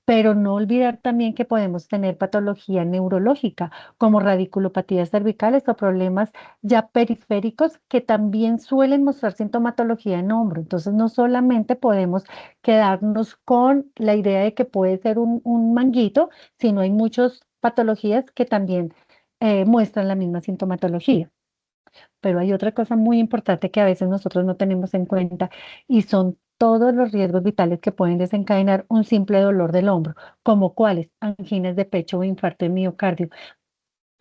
Pero no olvidar también que podemos tener patología neurológica, como radiculopatías cervicales o problemas ya periféricos que también suelen mostrar sintomatología en hombro. Entonces, no solamente podemos quedarnos con la idea de que puede ser un manguito, sino hay muchas patologías que también muestran la misma sintomatología. Pero hay otra cosa muy importante que a veces nosotros no tenemos en cuenta y son todos los riesgos vitales que pueden desencadenar un simple dolor del hombro, como cuáles, anginas de pecho o infarto de miocardio,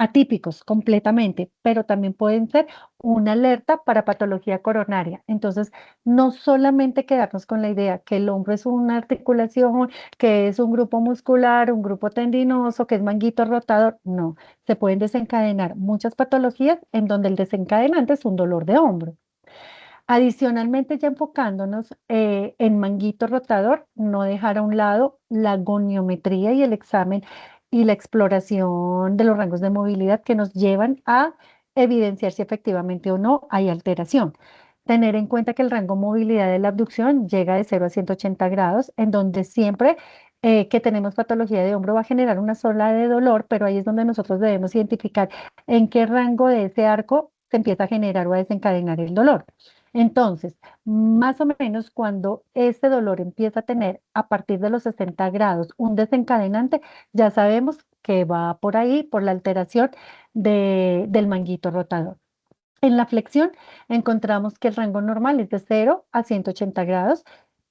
atípicos completamente, pero también pueden ser una alerta para patología coronaria. Entonces, no solamente quedarnos con la idea que el hombro es una articulación, que es un grupo muscular, un grupo tendinoso, que es manguito rotador, no, se pueden desencadenar muchas patologías en donde el desencadenante es un dolor de hombro. Adicionalmente, ya enfocándonos en manguito rotador, no dejar a un lado la goniometría y el examen y la exploración de los rangos de movilidad que nos llevan a evidenciar si efectivamente o no hay alteración. Tener en cuenta que el rango de movilidad de la abducción llega de 0 a 180 grados, en donde siempre que tenemos patología de hombro va a generar una sola de dolor, pero ahí es donde nosotros debemos identificar en qué rango de ese arco se empieza a generar o a desencadenar el dolor. Entonces, más o menos cuando este dolor empieza a tener a partir de los 60 grados un desencadenante, ya sabemos que va por ahí, por la alteración del manguito rotador. En la flexión encontramos que el rango normal es de 0 a 180 grados,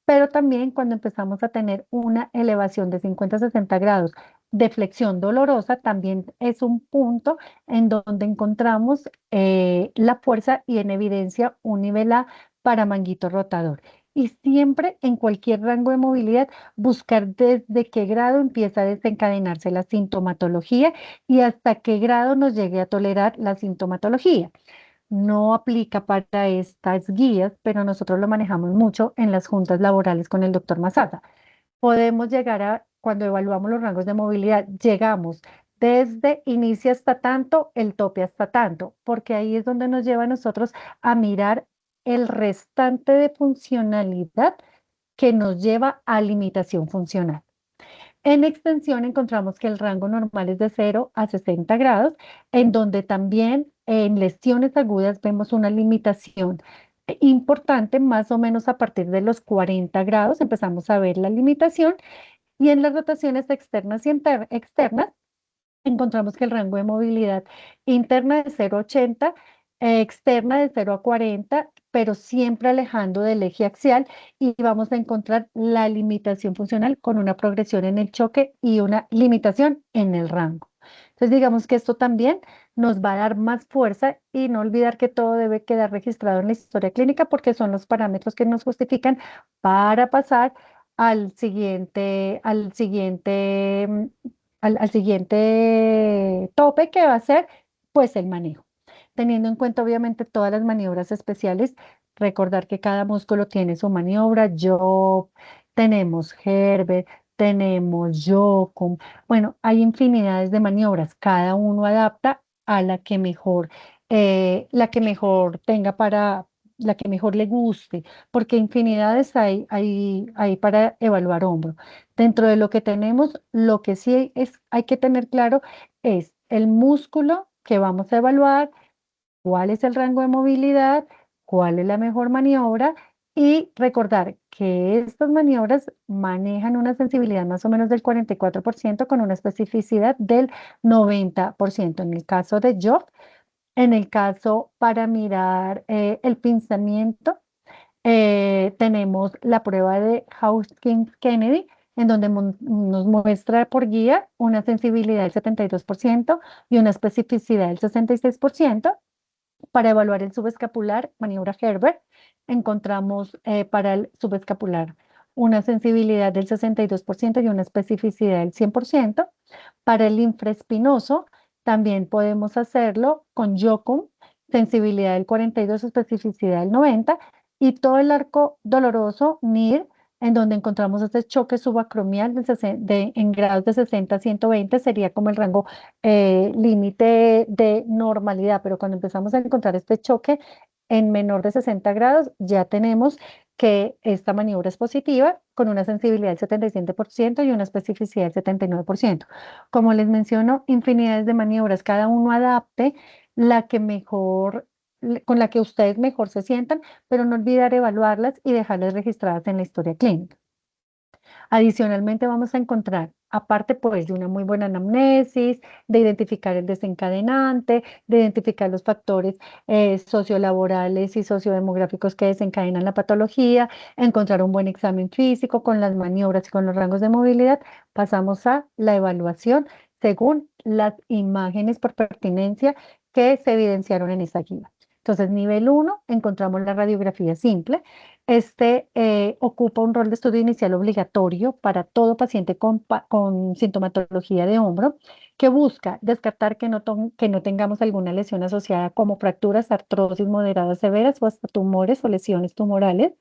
pero también cuando empezamos a tener una elevación de 50 a 60 grados de flexión dolorosa, también es un punto en donde encontramos la fuerza y en evidencia un nivel A para manguito rotador. Y siempre en cualquier rango de movilidad buscar desde qué grado empieza a desencadenarse la sintomatología y hasta qué grado nos llegue a tolerar la sintomatología. No aplica para estas guías, pero nosotros lo manejamos mucho en las juntas laborales con el doctor Mazata. Podemos llegar a, cuando evaluamos los rangos de movilidad, llegamos desde inicio hasta tanto, el tope hasta tanto, porque ahí es donde nos lleva a nosotros a mirar el restante de funcionalidad que nos lleva a limitación funcional. En extensión encontramos que el rango normal es de 0 a 60 grados, en donde también en lesiones agudas vemos una limitación importante, más o menos a partir de los 40 grados empezamos a ver la limitación y en las rotaciones externas y externas encontramos que el rango de movilidad interna de 0 a 80, externa de 0 a 40, pero siempre alejando del eje axial y vamos a encontrar la limitación funcional con una progresión en el choque y una limitación en el rango. Entonces digamos que esto también nos va a dar más fuerza y no olvidar que todo debe quedar registrado en la historia clínica porque son los parámetros que nos justifican para pasar al siguiente tope que va a ser pues el manejo. Teniendo en cuenta obviamente todas las maniobras especiales, recordar que cada músculo tiene su maniobra. Yo tenemos Herbert, tenemos Jocum. Bueno, hay infinidades de maniobras. Cada uno adapta a la que mejor tenga para, la que mejor le guste, porque infinidades hay para evaluar hombro. Dentro de lo que tenemos, lo que sí hay que tener claro es el músculo que vamos a evaluar, cuál es el rango de movilidad, cuál es la mejor maniobra y recordar que estas maniobras manejan una sensibilidad más o menos del 44% con una especificidad del 90%. En el caso de Job, en el caso para mirar el pinzamiento, tenemos la prueba de Hawkins-Kennedy, en donde nos muestra por guía una sensibilidad del 72% y una especificidad del 66%. Para evaluar el subescapular, maniobra Herbert, encontramos para el subescapular una sensibilidad del 62% y una especificidad del 100%. Para el infraespinoso, también podemos hacerlo con Jocum, sensibilidad del 42, especificidad del 90, y todo el arco doloroso, NIR, en donde encontramos este choque subacromial en grados de 60 a 120, sería como el rango límite de normalidad, pero cuando empezamos a encontrar este choque en menor de 60 grados, ya tenemos que esta maniobra es positiva con una sensibilidad del 77% y una especificidad del 79%. Como les menciono, infinidades de maniobras, cada uno adapte la que mejor, con la que ustedes mejor se sientan, pero no olvidar evaluarlas y dejarlas registradas en la historia clínica. Adicionalmente vamos a encontrar aparte pues de una muy buena anamnesis, de identificar el desencadenante, de identificar los factores sociolaborales y sociodemográficos que desencadenan la patología, encontrar un buen examen físico con las maniobras y con los rangos de movilidad, pasamos a la evaluación según las imágenes por pertinencia que se evidenciaron en esa guía. Entonces, nivel 1, encontramos la radiografía simple. Este ocupa un rol de estudio inicial obligatorio para todo paciente con sintomatología de hombro, que busca descartar que no tengamos alguna lesión asociada como fracturas, artrosis moderadas severas o hasta tumores o lesiones tumorales,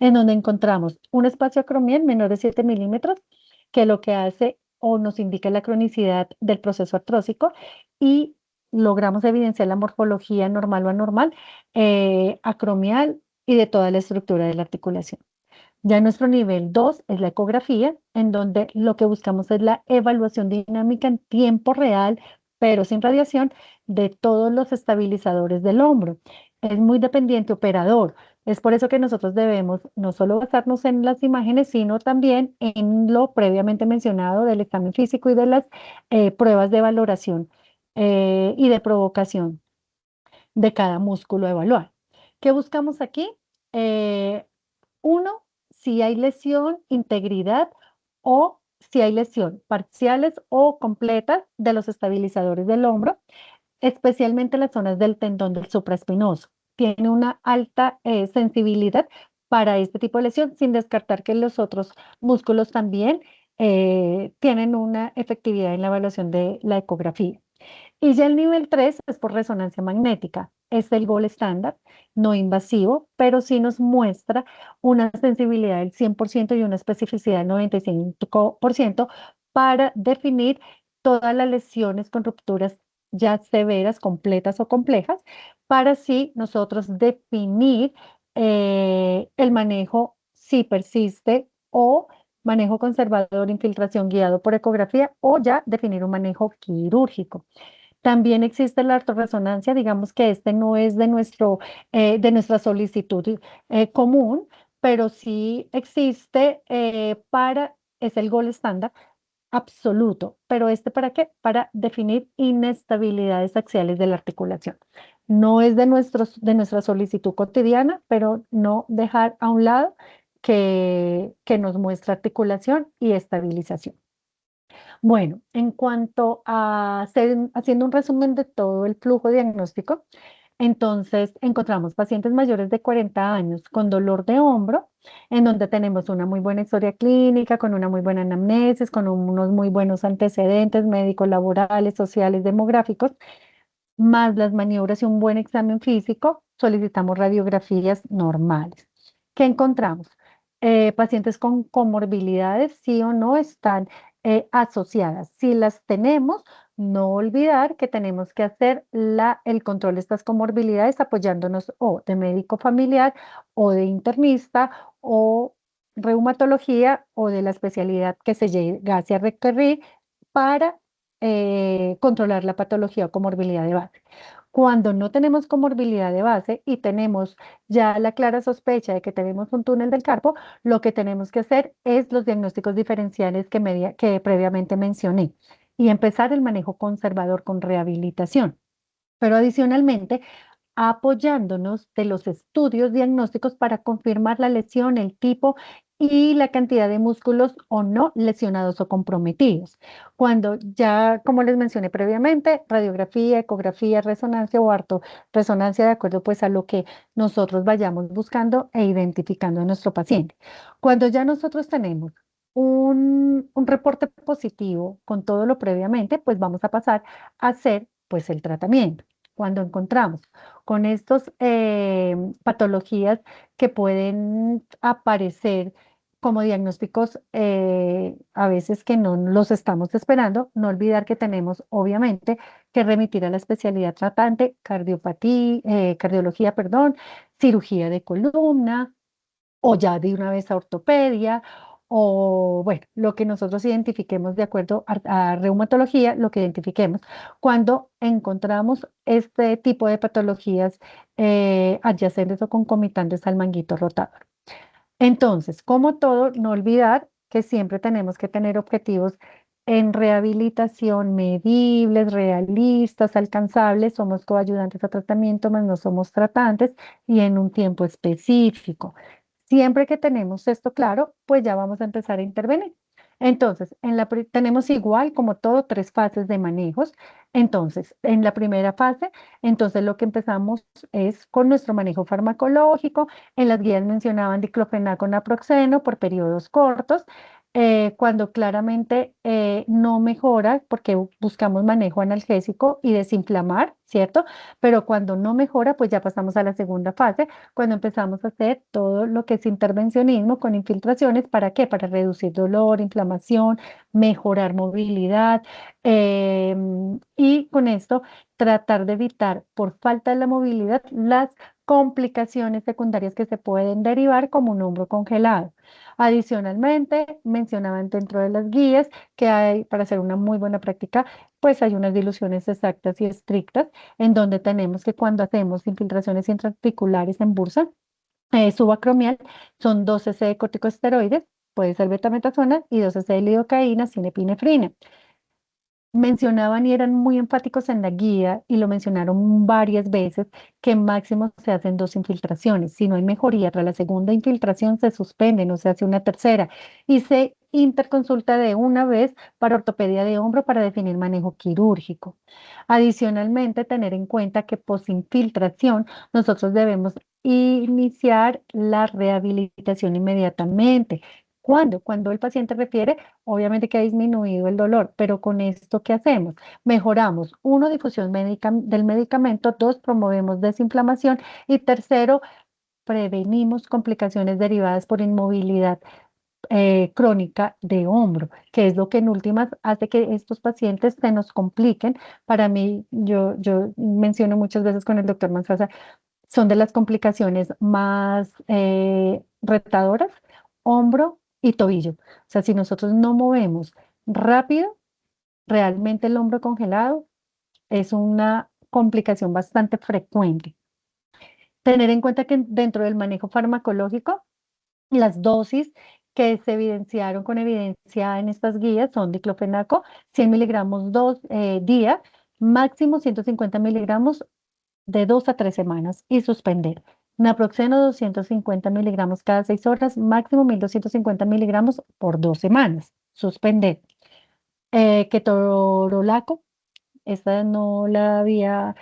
en donde encontramos un espacio acromial menor de 7 milímetros, que lo que hace o nos indica la cronicidad del proceso artrósico, y logramos evidenciar la morfología normal o anormal, acromial y de toda la estructura de la articulación. Ya nuestro nivel 2 es la ecografía, en donde lo que buscamos es la evaluación dinámica en tiempo real, pero sin radiación, de todos los estabilizadores del hombro. Es muy dependiente operador. Es por eso que nosotros debemos no solo basarnos en las imágenes, sino también en lo previamente mencionado del examen físico y de las pruebas de valoración y de provocación de cada músculo a evaluar. ¿Qué buscamos aquí? Uno, si hay lesión, integridad, o si hay lesión parciales o completas de los estabilizadores del hombro, especialmente las zonas del tendón del supraespinoso. Tiene una alta sensibilidad para este tipo de lesión, sin descartar que los otros músculos también tienen una efectividad en la evaluación de la ecografía. Y ya el nivel 3 es por resonancia magnética. Es el gold estándar, no invasivo, pero sí nos muestra una sensibilidad del 100% y una especificidad del 95% para definir todas las lesiones con rupturas ya severas, completas o complejas, para así nosotros definir el manejo si persiste o manejo conservador, infiltración guiado por ecografía, o ya definir un manejo quirúrgico. También existe la resonancia, digamos que este no es de nuestra solicitud común, pero sí existe es el gol estándar absoluto. ¿Pero este para qué? Para definir inestabilidades axiales de la articulación. No es de nuestra solicitud cotidiana, pero no dejar a un lado que nos muestra articulación y estabilización. Bueno, en cuanto a haciendo un resumen de todo el flujo diagnóstico, entonces encontramos pacientes mayores de 40 años con dolor de hombro, en donde tenemos una muy buena historia clínica, con una muy buena anamnesis, con unos muy buenos antecedentes médicos, laborales, sociales, demográficos, más las maniobras y un buen examen físico. Solicitamos radiografías normales. ¿Qué encontramos? Pacientes con comorbilidades, sí o no, están asociadas. Si las tenemos, no olvidar que tenemos que hacer el control de estas comorbilidades apoyándonos o de médico familiar o de internista o reumatología o de la especialidad que se llegase a requerir para controlar la patología o comorbilidad de base. Cuando no tenemos comorbilidad de base y tenemos ya la clara sospecha de que tenemos un túnel del carpo, lo que tenemos que hacer es los diagnósticos diferenciales que previamente mencioné y empezar el manejo conservador con rehabilitación. Pero adicionalmente, apoyándonos de los estudios diagnósticos para confirmar la lesión, el tipo y la cantidad de músculos o no lesionados o comprometidos. Cuando ya, como les mencioné previamente, radiografía, ecografía, resonancia o resonancia de acuerdo pues a lo que nosotros vayamos buscando e identificando en nuestro paciente. Cuando ya nosotros tenemos un reporte positivo con todo lo previamente, pues vamos a pasar a hacer pues el tratamiento. Cuando encontramos con estas patologías que pueden aparecer como diagnósticos a veces que no los estamos esperando, no olvidar que tenemos obviamente que remitir a la especialidad tratante, cardiología, perdón, cirugía de columna o ya de una vez a ortopedia o bueno, lo que nosotros identifiquemos de acuerdo a reumatología, lo que identifiquemos cuando encontramos este tipo de patologías adyacentes o concomitantes al manguito rotador. Entonces, como todo, no olvidar que siempre tenemos que tener objetivos en rehabilitación medibles, realistas, alcanzables, somos coayudantes a tratamiento, más no somos tratantes y en un tiempo específico. Siempre que tenemos esto claro, pues ya vamos a empezar a intervenir. Entonces, tenemos igual como todo 3 fases de manejos. Entonces, en la primera fase, entonces lo que empezamos es con nuestro manejo farmacológico. En las guías mencionaban diclofenaco, naproxeno por periodos cortos. Cuando claramente no mejora, porque buscamos manejo analgésico y desinflamar, ¿cierto? Pero cuando no mejora, pues ya pasamos a la segunda fase, cuando empezamos a hacer todo lo que es intervencionismo con infiltraciones. ¿Para qué? Para reducir dolor, inflamación, mejorar movilidad, y con esto tratar de evitar por falta de la movilidad las complicaciones secundarias que se pueden derivar como un hombro congelado. Adicionalmente, mencionaban dentro de las guías que hay, para hacer una muy buena práctica, pues hay unas diluciones exactas y estrictas en donde tenemos que cuando hacemos infiltraciones intraarticulares en bursa subacromial, son 2 cc de corticosteroides, puede ser betametasona, y 2 cc de lidocaína sin epinefrina. Mencionaban y eran muy enfáticos en la guía y lo mencionaron varias veces que máximo se hacen 2 infiltraciones. Si no hay mejoría tras la segunda infiltración se suspende, no se hace una tercera y se interconsulta de una vez para ortopedia de hombro para definir manejo quirúrgico. Adicionalmente, tener en cuenta que posinfiltración nosotros debemos iniciar la rehabilitación inmediatamente. ¿Cuándo? Cuando el paciente refiere, obviamente que ha disminuido el dolor, pero con esto, ¿qué hacemos? Mejoramos, 1, difusión del medicamento, 2, promovemos desinflamación y tercero, prevenimos complicaciones derivadas por inmovilidad crónica de hombro, que es lo que en últimas hace que estos pacientes se nos compliquen. Para mí, yo menciono muchas veces con el doctor Manzasa, son de las complicaciones más retadoras, hombro y tobillo. O sea, si nosotros no movemos rápido, realmente el hombro congelado es una complicación bastante frecuente. Tener en cuenta que dentro del manejo farmacológico, las dosis que se evidenciaron con evidencia en estas guías son diclofenaco, 100 miligramos día, máximo 150 miligramos de 2 a 3 semanas y suspender. Naproxeno 250 miligramos cada 6 horas, máximo 1250 miligramos por 2 semanas, suspender. Ketorolaco, esta no la había,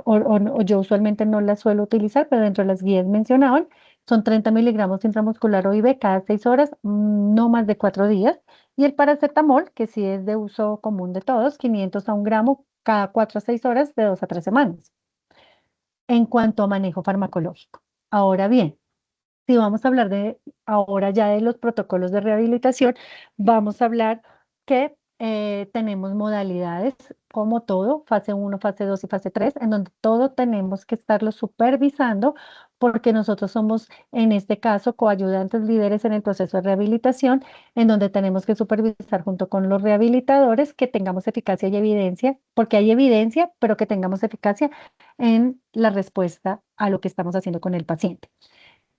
o yo usualmente no la suelo utilizar, pero dentro de las guías mencionaban, son 30 miligramos intramuscular OIB cada 6 horas, no más de 4 días. Y el paracetamol, que sí es de uso común de todos, 500 a 1 gramo cada 4 a 6 horas de 2 a 3 semanas en cuanto a manejo farmacológico. Ahora bien, si vamos a hablar de ahora ya de los protocolos de rehabilitación, vamos a hablar que tenemos modalidades como todo, fase 1, fase 2 y fase 3, en donde todo tenemos que estarlo supervisando porque nosotros somos, en este caso, coayudantes líderes en el proceso de rehabilitación, en donde tenemos que supervisar junto con los rehabilitadores que tengamos eficacia y evidencia, porque hay evidencia, pero que tengamos eficacia en la respuesta a lo que estamos haciendo con el paciente.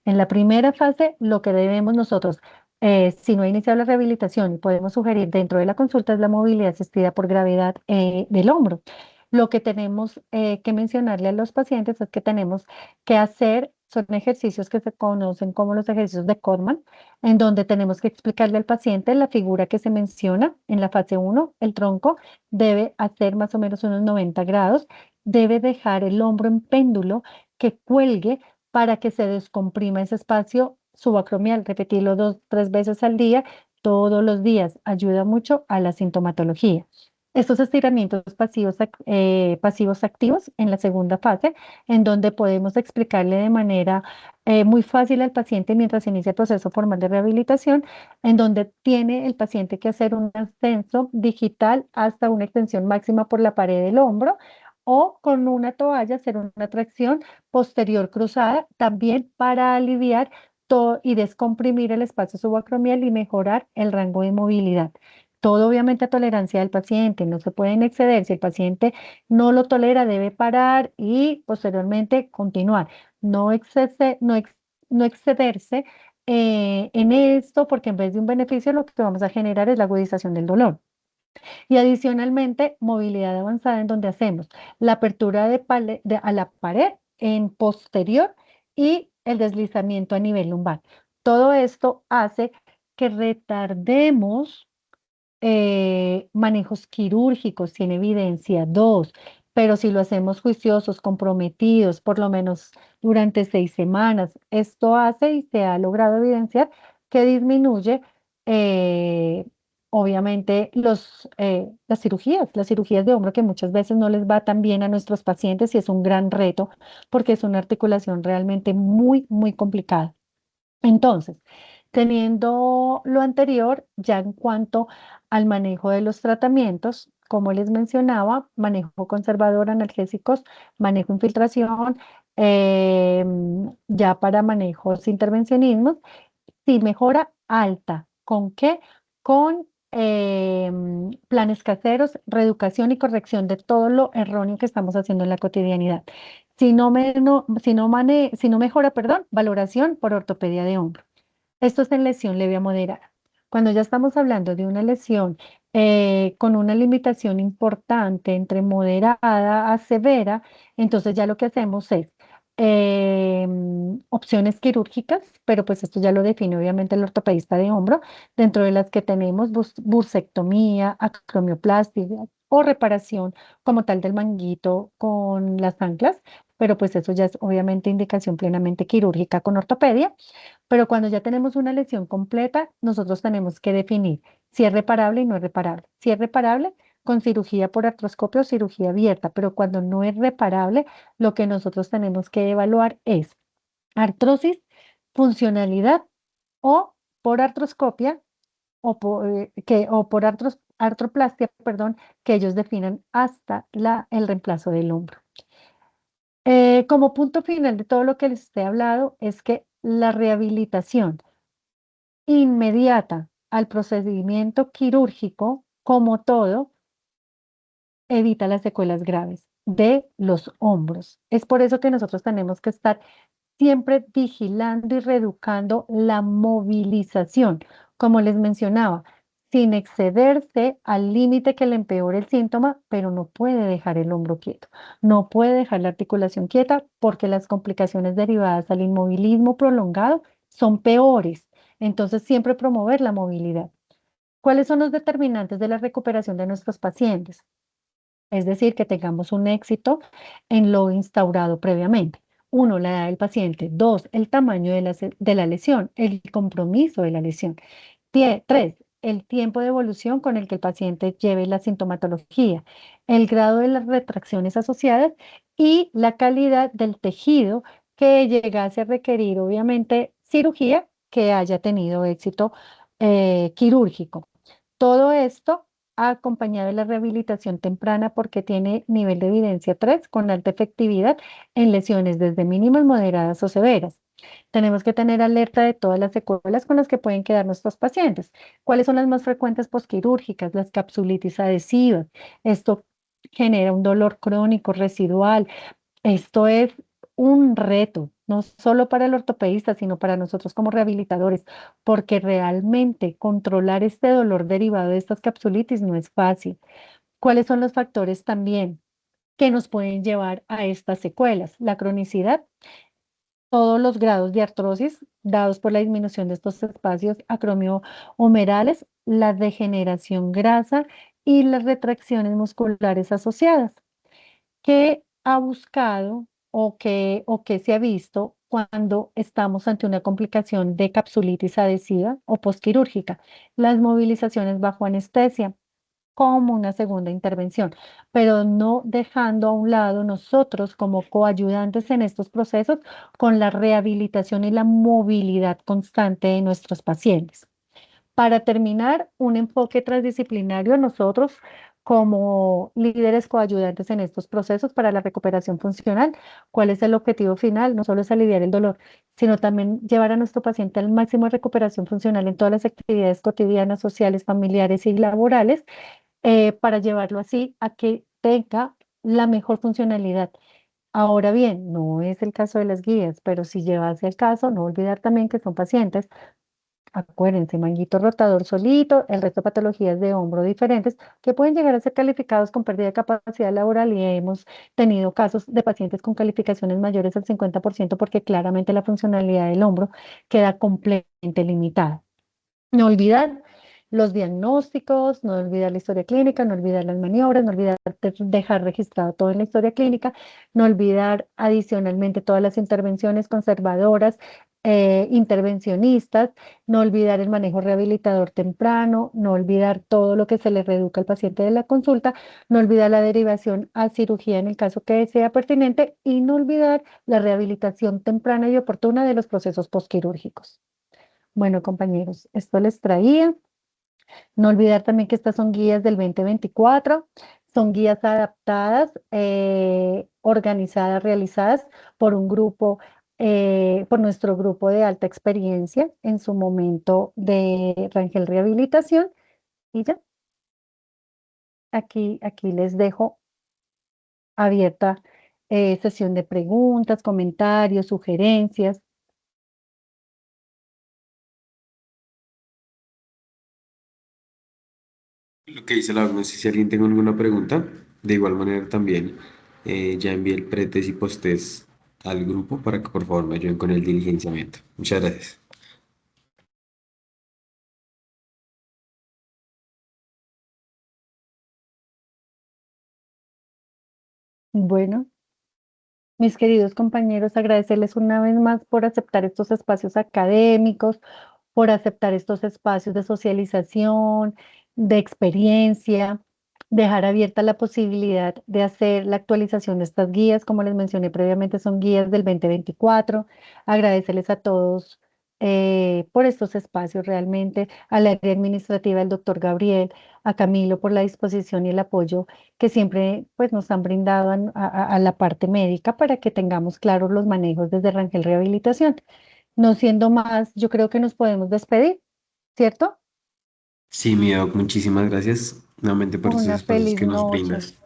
En la primera fase, lo que debemos nosotros, si no ha iniciado la rehabilitación y podemos sugerir dentro de la consulta, es la movilidad asistida por gravedad del hombro. Lo que tenemos que mencionarle a los pacientes es que tenemos que hacer, son ejercicios que se conocen como los ejercicios de Codman, en donde tenemos que explicarle al paciente la figura que se menciona en la fase 1, el tronco debe hacer más o menos unos 90 grados, debe dejar el hombro en péndulo que cuelgue para que se descomprima ese espacio subacromial, repetirlo 2, 3 veces al día, todos los días, ayuda mucho a la sintomatología. Estos estiramientos pasivos activos en la segunda fase, en donde podemos explicarle de manera muy fácil al paciente mientras inicia el proceso formal de rehabilitación, en donde tiene el paciente que hacer un ascenso digital hasta una extensión máxima por la pared del hombro, o con una toalla hacer una tracción posterior cruzada, también para aliviar y descomprimir el espacio subacromial y mejorar el rango de movilidad. Todo obviamente a tolerancia del paciente, no se pueden exceder. Si el paciente no lo tolera, debe parar y posteriormente continuar. No excederse en esto, porque en vez de un beneficio, lo que vamos a generar es la agudización del dolor. Y adicionalmente, movilidad avanzada en donde hacemos la apertura a la pared en posterior y el deslizamiento a nivel lumbar. Todo esto hace que retardemos manejos quirúrgicos, tiene evidencia 2, pero si lo hacemos juiciosos, comprometidos, por lo menos durante 6 semanas, esto hace y se ha logrado evidenciar que disminuye, eh, obviamente, las cirugías de hombro que muchas veces no les va tan bien a nuestros pacientes y es un gran reto porque es una articulación realmente muy, muy complicada. Entonces, teniendo lo anterior, ya en cuanto al manejo de los tratamientos, como les mencionaba, manejo conservador, analgésicos, manejo infiltración, ya para manejos intervencionismos, sí, mejora alta. ¿Con qué? Con planes caseros, reeducación y corrección de todo lo erróneo que estamos haciendo en la cotidianidad. Si no mejora, perdón, valoración por ortopedia de hombro. Esto es en lesión leve a moderada. Cuando ya estamos hablando de una lesión con una limitación importante entre moderada a severa, entonces ya lo que hacemos es opciones quirúrgicas, pero pues esto ya lo define obviamente el ortopedista de hombro, dentro de las que tenemos bursectomía, acromioplastia o reparación como tal del manguito con las anclas, pero pues eso ya es obviamente indicación plenamente quirúrgica con ortopedia. Pero cuando ya tenemos una lesión completa, nosotros tenemos que definir si es reparable y no es reparable. Si es reparable, con cirugía por artroscopio o cirugía abierta, pero cuando no es reparable, lo que nosotros tenemos que evaluar es artrosis, funcionalidad o por artroscopia o por artroplastia, perdón, que ellos definan hasta el reemplazo del hombro. Como punto final de todo lo que les he hablado es que la rehabilitación inmediata al procedimiento quirúrgico, como todo, evita las secuelas graves de los hombros. Es por eso que nosotros tenemos que estar siempre vigilando y reeducando la movilización, como les mencionaba, sin excederse al límite que le empeore el síntoma, pero no puede dejar el hombro quieto, no puede dejar la articulación quieta porque las complicaciones derivadas al inmovilismo prolongado son peores. Entonces, siempre promover la movilidad. ¿Cuáles son los determinantes de la recuperación de nuestros pacientes? Es decir, que tengamos un éxito en lo instaurado previamente. Uno, la edad del paciente. Dos, el tamaño de la lesión, el compromiso de la lesión. Tres, el tiempo de evolución con el que el paciente lleve la sintomatología, el grado de las retracciones asociadas y la calidad del tejido que llegase a requerir, obviamente, cirugía que haya tenido éxito quirúrgico. Todo esto acompañado de la rehabilitación temprana porque tiene nivel de evidencia 3 con alta efectividad en lesiones desde mínimas, moderadas o severas. Tenemos que tener alerta de todas las secuelas con las que pueden quedar nuestros pacientes. ¿Cuáles son las más frecuentes posquirúrgicas? Las capsulitis adhesivas. Esto genera un dolor crónico residual. Esto es un reto, no solo para el ortopedista, sino para nosotros como rehabilitadores, porque realmente controlar este dolor derivado de estas capsulitis no es fácil. ¿Cuáles son los factores también que nos pueden llevar a estas secuelas? La cronicidad, todos los grados de artrosis dados por la disminución de estos espacios acromio-humerales, la degeneración grasa y las retracciones musculares asociadas. ¿Qué ha buscado o qué se ha visto cuando estamos ante una complicación de capsulitis adhesiva o posquirúrgica? Las movilizaciones bajo anestesia como una segunda intervención, pero no dejando a un lado nosotros como coayudantes en estos procesos con la rehabilitación y la movilidad constante de nuestros pacientes. Para terminar, un enfoque transdisciplinario nosotros como líderes coayudantes en estos procesos para la recuperación funcional. ¿Cuál es el objetivo final? No solo es aliviar el dolor, sino también llevar a nuestro paciente al máximo de recuperación funcional en todas las actividades cotidianas, sociales, familiares y laborales, para llevarlo así a que tenga la mejor funcionalidad. Ahora bien, no es el caso de las guías, pero si llevase el caso, no olvidar también que son pacientes Acuérdense, manguito rotador solito, el resto de patologías de hombro diferentes que pueden llegar a ser calificados con pérdida de capacidad laboral y hemos tenido casos de pacientes con calificaciones mayores al 50% porque claramente la funcionalidad del hombro queda completamente limitada. No olvidar los diagnósticos, no olvidar la historia clínica, no olvidar las maniobras, no olvidar dejar registrado todo en la historia clínica, no olvidar adicionalmente todas las intervenciones conservadoras, intervencionistas, no olvidar el manejo rehabilitador temprano, no olvidar todo lo que se le reeduca al paciente de la consulta, no olvidar la derivación a cirugía en el caso que sea pertinente y no olvidar la rehabilitación temprana y oportuna de los procesos posquirúrgicos. Bueno, compañeros, esto les traía. No olvidar también que estas son guías del 2024, son guías adaptadas, organizadas, realizadas por un grupo, por nuestro grupo de alta experiencia en su momento de Rangel Rehabilitación. Y ya, aquí les dejo abierta sesión de preguntas, comentarios, sugerencias. Lo que dice Laura, no sé si alguien tiene alguna pregunta. De igual manera también ya envié el pretest y posttest al grupo para que por favor me ayuden con el diligenciamiento. Muchas gracias. Bueno. Mis queridos compañeros, agradecerles una vez más por aceptar estos espacios académicos, por aceptar estos espacios de socialización, de experiencia, dejar abierta la posibilidad de hacer la actualización de estas guías. Como les mencioné previamente, son guías del 2024. Agradecerles a todos por estos espacios realmente, al área administrativa del doctor Gabriel, a Camilo por la disposición y el apoyo que siempre pues, nos han brindado a la parte médica para que tengamos claros los manejos desde Rangel Rehabilitación. No siendo más, yo creo que nos podemos despedir, ¿cierto? Sí, mi doc, muchísimas gracias nuevamente por estos Una espacios feliz que nos noche. brindas.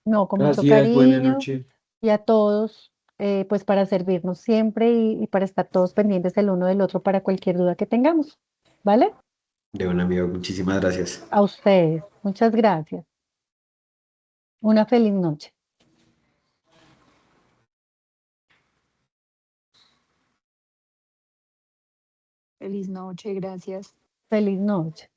No, con mucho Gracias, buena cariño noche. y a todos, pues para servirnos siempre y para estar todos pendientes el uno del otro para cualquier duda que tengamos, ¿vale? De un amigo, muchísimas gracias. A ustedes, muchas gracias. Una feliz noche. Feliz noche, gracias. Feliz noche.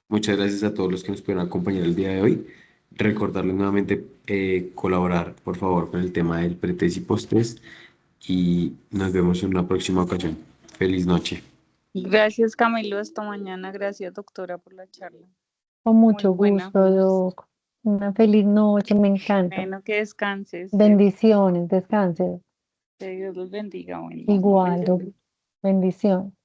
Muchas gracias a todos los que nos pudieron acompañar el día de hoy. Recordarles nuevamente colaborar, por favor, con el tema del pretest y posttest y nos vemos en una próxima ocasión. Feliz noche. Gracias, Camilo. Hasta mañana. Gracias, doctora, por la charla. Con mucho Muy buena. gusto, Doc. Una feliz noche, me encanta. Bueno, que descanses. Bendiciones, descanse. Que Dios los bendiga. Bueno. Igual, Doc. Bendición.